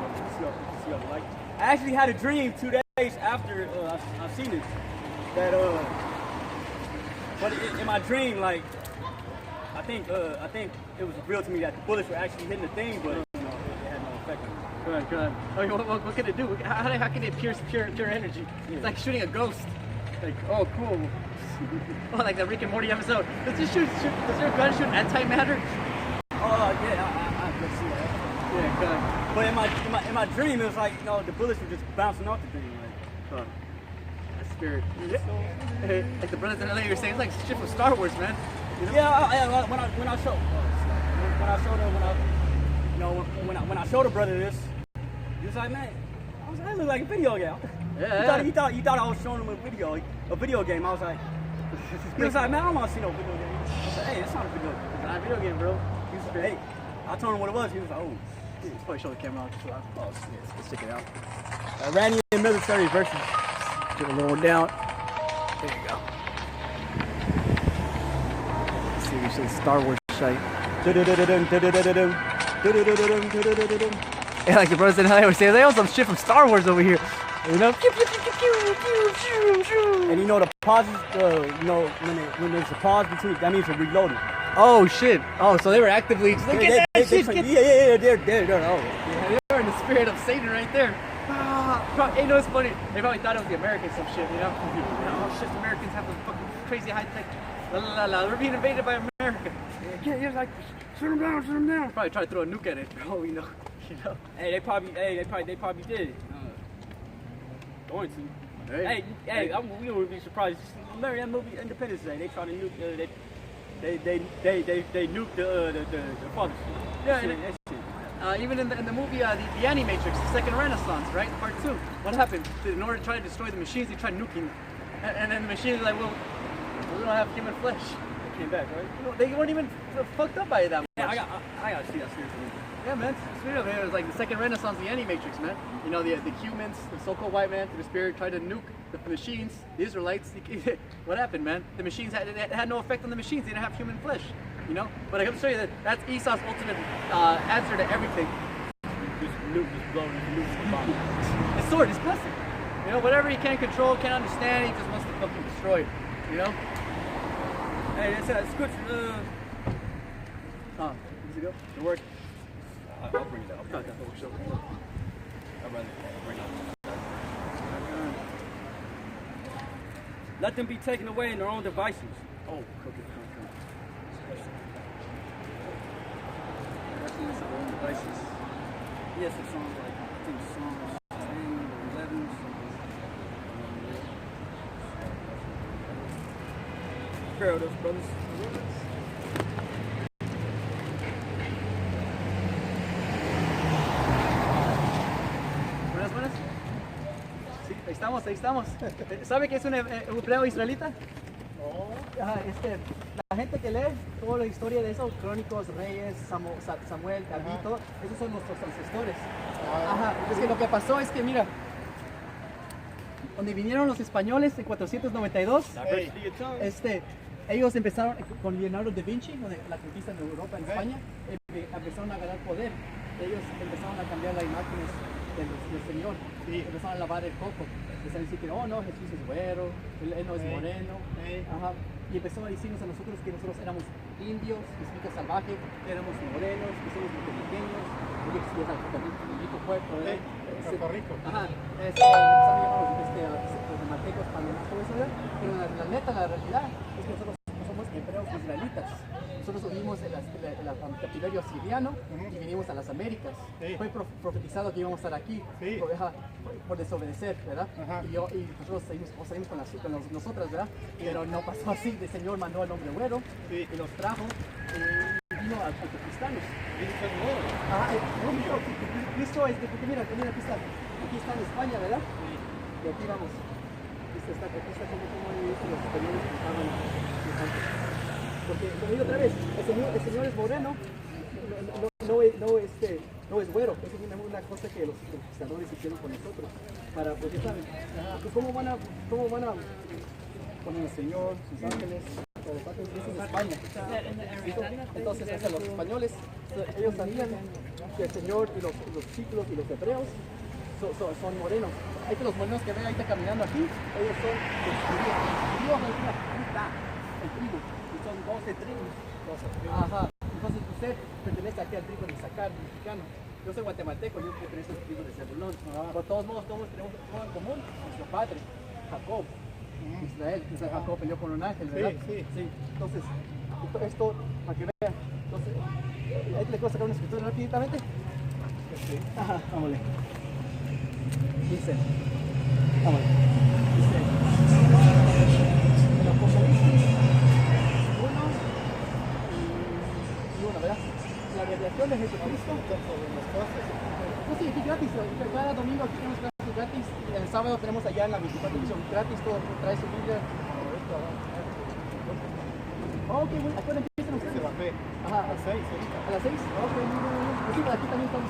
see all the light. I actually had a dream 2 days after I've seen it. That but in my dream, like I think it was real to me that the bullets were actually hitting the thing, but you know, it had no effect on me. Good. I mean, what can it do? How can it pierce pure energy? It's like shooting a ghost. Like, oh, cool. Oh, like the Rick and Morty episode. Does your gun shoot antimatter? Oh yeah, I could see that. Yeah, good. But in my dream, it was like, you know, the bullets were just bouncing off the thing. Like, That spirit. Like the brothers in LA, you're saying it's like shit from Star Wars, man. You know? Yeah, when I showed the brother this, he was like, man, I was like, that look like a video game. Yeah. He thought I was showing him a video game. I was like, he was like, man, I don't want to see no video game. I said, hey, it's not a video game. It's not a video game, bro. He was like, hey, I told him what it was. He was like, oh. Let's probably show the camera out. Oh, let's check it out. Iranian military versus. Get a little down. There you go. Let's see if we show Star Wars shite. Yeah, like the brothers in LA were saying, they have some shit from Star Wars over here. You know? And you know the pauses, you know, when there's a pause between, that means they're reloading. Oh shit! Oh, so they were actively just like, get that shit. Yeah, they're Yeah, they were in the spirit of Satan right there. Hey, you know it's funny? They probably thought it was the Americans, some shit, you know? Oh shit, Americans have the fucking crazy high tech. We're being invaded by America. You're like, shoot them down. Probably try to throw a nuke at it, bro. You know. Hey, they probably did. Going to. Hey, we would be surprised. Remember that movie Independence Day? They tried to nuke. They nuked the fathers. Yeah, and even in the movie, the Animatrix, the Second Renaissance, right? Part 2. What happened? In order to try to destroy the machines, they tried nuking. And then the machines were like, well, we don't have human flesh. They came back, right? You know, they weren't even fucked up by it that much. Yeah, I gotta see that seriously. Yeah, man. It's real, man. It was like the Second Renaissance, the Animatrix, man. You know, the humans, the so-called white man, through the spirit, tried to nuke the machines, the Israelites. What happened, man? The machines had no effect on the machines. They didn't have human flesh, you know? But I can show you that that's Esau's ultimate answer to everything. Just nuke, just blow, just nuke the bomb. His sword, his blessing. You know, whatever he can't control, can't understand, he just wants to fucking destroy it, you know? Hey, it's good. Does it go? It works. I'll bring it up. I'd rather bring it up. Let them be taken away in their own devices. Oh, okay. Devices. Yes, it's on like, I think Psalms 10 or 11. Fair of those brothers. Buenas. Sí, ahí estamos. ¿Sabe qué es un hebreo israelita? Ajá, la gente que lee toda la historia de eso, Crónicos, Reyes, Samuel, David, todo, esos son nuestros ancestores. Ajá, es que lo que pasó es que, mira, donde vinieron los españoles en 492, ellos empezaron con Leonardo da Vinci, donde la conquista en Europa, en España, empezaron a ganar poder. Ellos empezaron a cambiar las imágenes del Señor, empezaron a lavar el coco. Empezaron a decir que, oh no, Jesús es güero, él no es moreno. Ajá. Y empezó a decirnos a nosotros que nosotros éramos indios, que significa salvaje, que éramos morenos, que somos puertorriqueños, porque si es el rico puerto, Puerto Rico. Ajá. Empezaron a llamarnos guatemaltecos, panameños, todo eso, ¿verdad? Pero la neta, la realidad es que nosotros somos hebreos israelitas. Nosotros vivimos en el cautiverio siriano y vinimos a las Américas. Fue profetizado que íbamos a estar aquí por desobedecer, ¿verdad? Y nosotros salimos con nosotras, ¿verdad? Pero no pasó así. El Señor mandó al hombre güero y los trajo y vino a conquistarnos. Cristo es porque mira, aquí está en España, ¿verdad? Y aquí vamos. Aquí está como los superiores que estaban. Porque, como digo otra vez, el señor es moreno, no es güero. Eso es una cosa que los conquistadores hicieron con nosotros. Porque saben, ¿cómo van a poner el Señor, sus ángeles? Eso es España. Entonces, hasta los españoles, ellos sabían que el Señor y los ciclos y los hebreos son morenos. Hay que los morenos que ven ahí caminando aquí, ellos son los judíos. El tribu. Son 12 tribus Ajá. Entonces usted pertenece aquí al tribu de Isaacar, mexicano. Yo soy guatemalteco, yo pertenezco al tribu de Zebulón. Por todos modos, todos tenemos algo en común. Nuestro padre, Jacob, Israel. Israel Jacob peleó con un ángel, ¿verdad? Sí. Entonces, esto, para que vean. Entonces, ahí le puedo sacar una escritura rápidamente. Ajá, vámonos. Dice, vámonos. Dice, el Apocalipsis 1, ¿verdad? La revelación de Jesucristo. No, sí, aquí gratis. Cada domingo aquí tenemos clases gratis. El sábado tenemos allá en la 24 edición gratis. Todo trae su Biblia. Ok, bueno, ¿a qué hora empiezan ustedes? Ajá, a las 6. ¿A las 6? Ok, muy bien. Pues sí, aquí también estamos.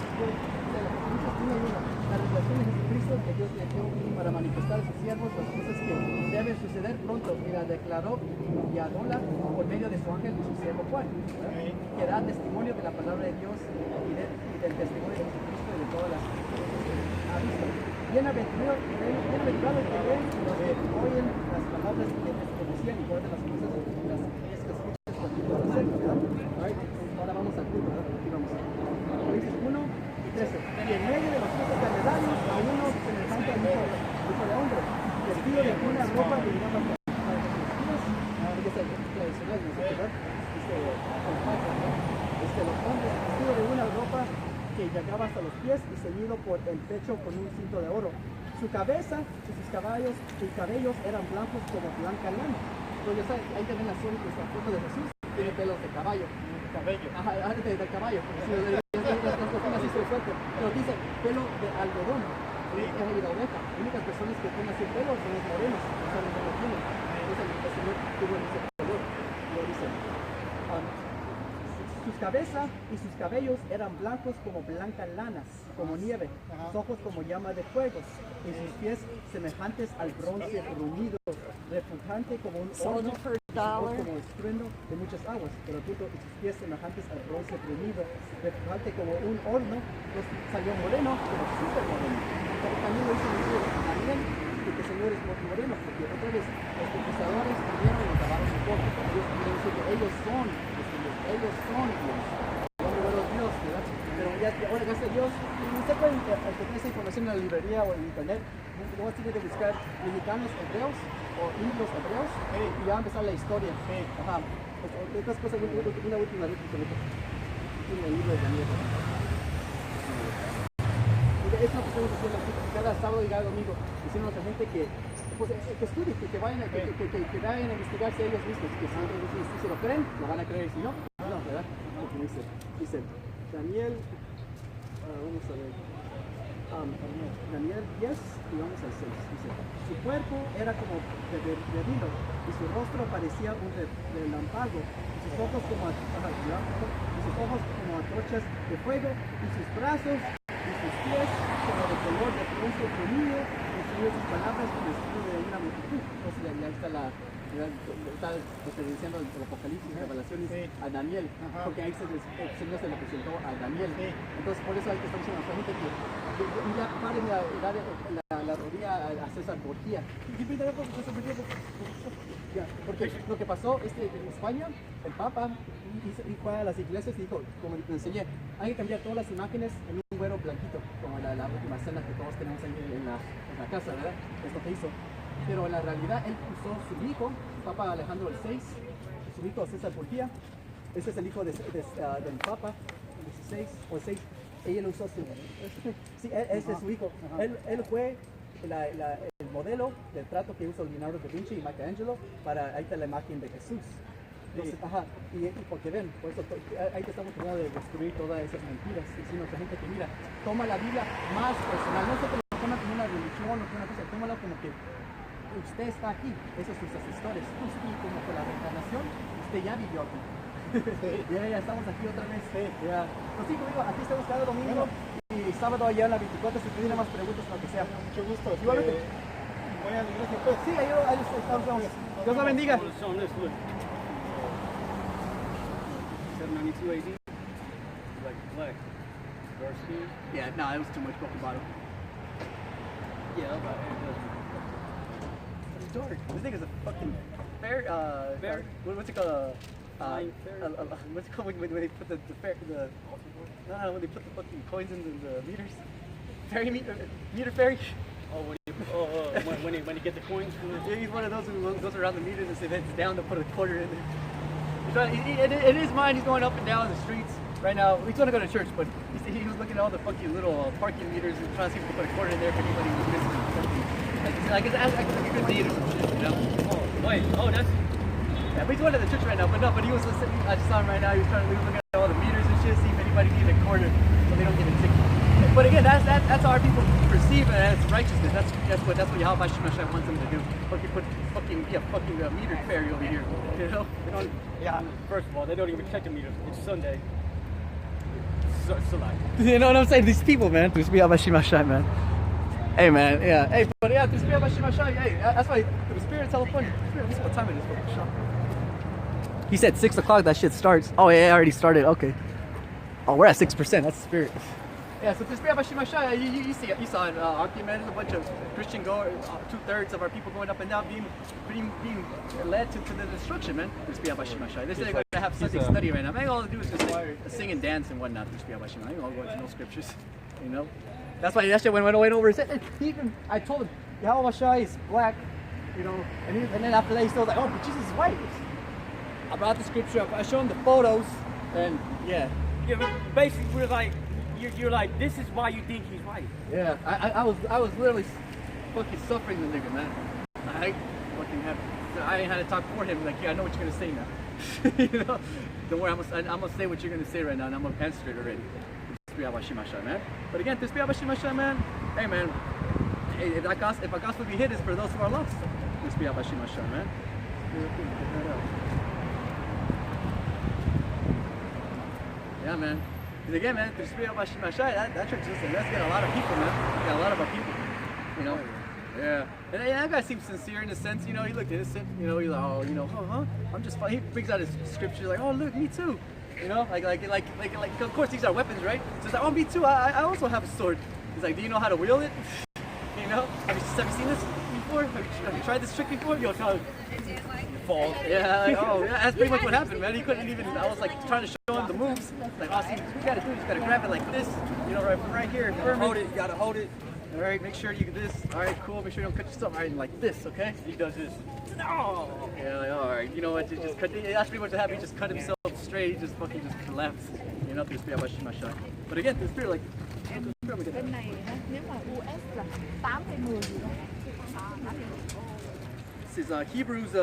La revelación de Jesucristo que Dios le dio para manifestar a sus siervos las cosas que deben suceder pronto y la declaró y anula por medio de su ángel y su siervo Juan, que da testimonio de la palabra de Dios y del testimonio de Jesucristo y de todas las cosas que ha visto. Bienaventurado el que ven y los que oyen las palabras que les conocían y guardan las cosas de las escritas con Dios. Ahora vamos al culto, ¿verdad? Aquí vamos. Apocalipsis 1 y 13. Y en medio de los siete cardenales a uno semejante al hijo de hombre, vestido de una ropa de llama para que es tradicional, ¿no? ¿Verdad? Los hombres vestido de una ropa que llegaba hasta los pies y ceñido por el pecho con un cinto de oro. Su cabeza y sus cabellos eran blancos como blanca lana. Entonces, ahí también la foto de Jesús, tiene pelos de caballo. Ajá, de caballo. Pero dice pelo de algodón. Y de oveja. Las únicas personas que tienen así pelo son los morenos, son los que no tienen. Entonces el Señor tuvo ese color. Lo dice. Sus cabezas y sus cabellos eran blancos como blancas lanas, como nieve, sus ojos como llama de fuego, y sus pies semejantes al bronce bruñido, refulgente como un horno, y sus ojos como estruendo de muchas aguas, pero y sus pies semejantes al bronce bruñido, refulgente como un horno. Entonces salió moreno, pero súper moreno. Pero también lo hizo el libro de Daniel, que el Señor es moreno, porque otra vez los conquistadores vinieron y acabaron su poco, pero Dios también dice que ellos son Dios. Dios, ¿verdad? Pero ya, ahora gracias a Dios, usted puede tener esa información en la librería o en internet. Luego tiene que buscar mexicanos hebreos o indios hebreos y ya va a empezar la historia. Ajá. Otras cosas, una última réplica. En el libro de Daniel. Es lo que estamos haciendo cada sábado y cada domingo, diciendo a la gente que estudie, que vayan a investigar si ellos mismos, que si se lo creen, lo van a creer, si no, no, ¿verdad? Porque dice Daniel, vamos a ver, Daniel 10 y vamos al 6, dice, su cuerpo era como bebido y su rostro parecía un relámpago, y sus ojos como antorchas de fuego, y sus brazos y sus pies como de color de bronce bruñido, escribió sus palabras con el estilo de una multitud. Entonces ya está referenciando el Apocalipsis, Revelaciones a Daniel, porque ahí el Señor se le presentó a Daniel. Entonces por eso hay que estar diciendo a la gente que ya paren la rodilla a César Borgia. Porque lo que pasó es que en España el Papa fue a las iglesias y dijo, como le enseñé, hay que cambiar todas las imágenes en un güero blanquito, como la última cena que todos tenemos ahí en la casa, ¿verdad? Es lo que hizo. Pero en la realidad él usó su hijo, Papa Alejandro VI, su hijo César Borgia. Ese es el hijo del Papa, 16 o 6. Ella usó su... Sí, ese es su hijo. Él fue el modelo del trato que usó Leonardo da Vinci y Michelangelo para ahí está la imagen de Jesús. Entonces, y porque ven, por eso ahí te estamos tratando de destruir todas esas mentiras, diciendo a la gente que mira, toma la Biblia más personal, no se te lo toma como una religión o como una cosa, tómala como que usted está aquí, esos son sus asesores, y como con la reencarnación, usted ya vivió aquí. Ya estamos aquí otra vez. Ya. Pues sí, como digo, aquí estamos cada domingo y sábado allá en la 24, si tienen más preguntas, lo que sea. Mucho gusto. Igualmente. Voy a la iglesia pues. Sí, ahí estamos. Dios la bendiga. 792 AD. Like black. Verse 2. Yeah, no, it was too much talking about it. Yeah, about It's dark. This thing is a fucking fair, what's it called? What's it called when they put when they put the fucking coins in the meters? Meter fairy? Oh, when he get the coins from Yeah, he's one of those who goes around the meters and says it's down to put a quarter in there. In his mind, he's going up and down the streets right now. He's going to go to church, but he was looking at all the fucking little parking meters and trying to see if he could put a quarter in there for anybody who's missing something. Like it's like a good deed or some shit, you know? Oh, wait. Oh, that's. Yeah, but he's going to the church right now. But he was listening. I just saw him right now. He was trying to look at all the meters and shit, see if anybody needed a quarter so they don't get a ticket. But again, that's how our people perceive it as righteousness. That's what Yahweh Shemashai wants them to do. Fucking meter fairy over here. You know? They don't, yeah. First of all, they don't even check the meters. It's Sunday. You know what I'm saying? These people, man. There's Yahweh Shemashai, man. Hey, man. Yeah. Hey, but yeah, there's Yahweh Shemashai. Hey, that's why the Spirit telephone. Let's see what time it is for the shop. He said 6 o'clock. That shit starts. Oh yeah, it already started. Okay. Oh, we're at 6%. That's the Spirit. Yeah, so this Shemashai, you saw it, Arky, man. There's a bunch of Christian goers, 2/3 of our people going up and down, being led to the destruction, man. This Shemashai. They say they're going to have Sunday study right now. Man, all they do is just sing and dance and whatnot. This Shemashai. I ain't all going to no scriptures, you know. That's why that shit went over his head. I told him, Yahweh is black, you know, and then after that he still was like, oh, but Jesus is white. I brought the scripture up. I showed him the photos, and yeah. Yeah, but basically we're like. You're like, this is why you think he's white. Yeah, I was literally fucking suffering the nigga, man. I ain't had to talk for him. Like, yeah, I know what you're gonna say now. You know, don't worry, I'm gonna say what you're gonna say right now, and I'm gonna answer it already. Man. But again, this man. Hey, man. Hey, if a gospel be hit, is for those who are lost. This man. Yeah, man. Because again, man, that church, listen, that's got a lot of people, man. Got a lot of our people, you know. Yeah. And that guy seems sincere in a sense, you know. He looked innocent, you know. He's like, oh, you know, I'm just fine. He brings out his scripture, like, oh, look, me too. You know, like, of course, these are weapons, right? So he's like, oh, me too. I also have a sword. He's like, do you know how to wield it? You know, have you seen this before? Have you tried this trick before? You'll tell. Fall. Yeah, like, oh, yeah, that's pretty much what happened, man. He couldn't even, I was like trying to show him the moves. Like, oh, see, what you gotta do, you just gotta grab it like this, you know, right here. Hold it, you gotta hold it. All right, make sure you do this. All right, cool, make sure you don't cut yourself. All right, like this, okay? He does this. No! Yeah, like, all right, you know what, just cut, that's pretty much what happened. He just cut himself straight, he just fucking just collapsed. You know, through my shot. But again, the Spirit, like, Bên này nếu mà US là 8 hay 10 gì đó. This is Hebrews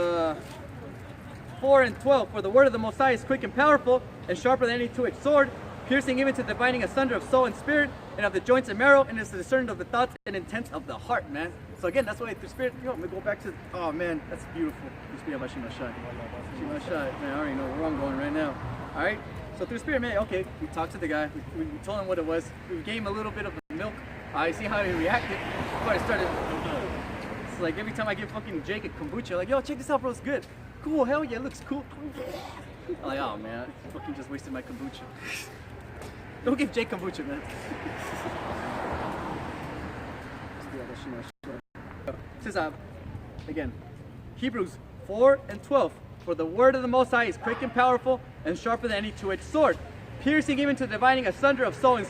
4 and 12. For the word of the Most High is quick and powerful, and sharper than any two-edged sword, piercing even to dividing asunder of soul and spirit, and of the joints and marrow, and is the discerner of the thoughts and intents of the heart, man. So again, that's why the Spirit, you know, I'm gonna go back to, oh man, that's beautiful. Shimashai, man, I already know where I'm going right now. All right, so through Spirit, man, okay, we talked to the guy, we told him what it was, we gave him a little bit of the milk. I see how he reacted before I started. It's like every time I give fucking Jake a kombucha, like, yo, check this out, bro, it's good. Cool, hell yeah, it looks cool. I'm like, oh man, I fucking just wasted my kombucha. Don't give Jake kombucha, man. This is, again, Hebrews 4 and 12. For the word of the Most High is quick and powerful and sharper than any two-edged sword, piercing even to dividing asunder of soul and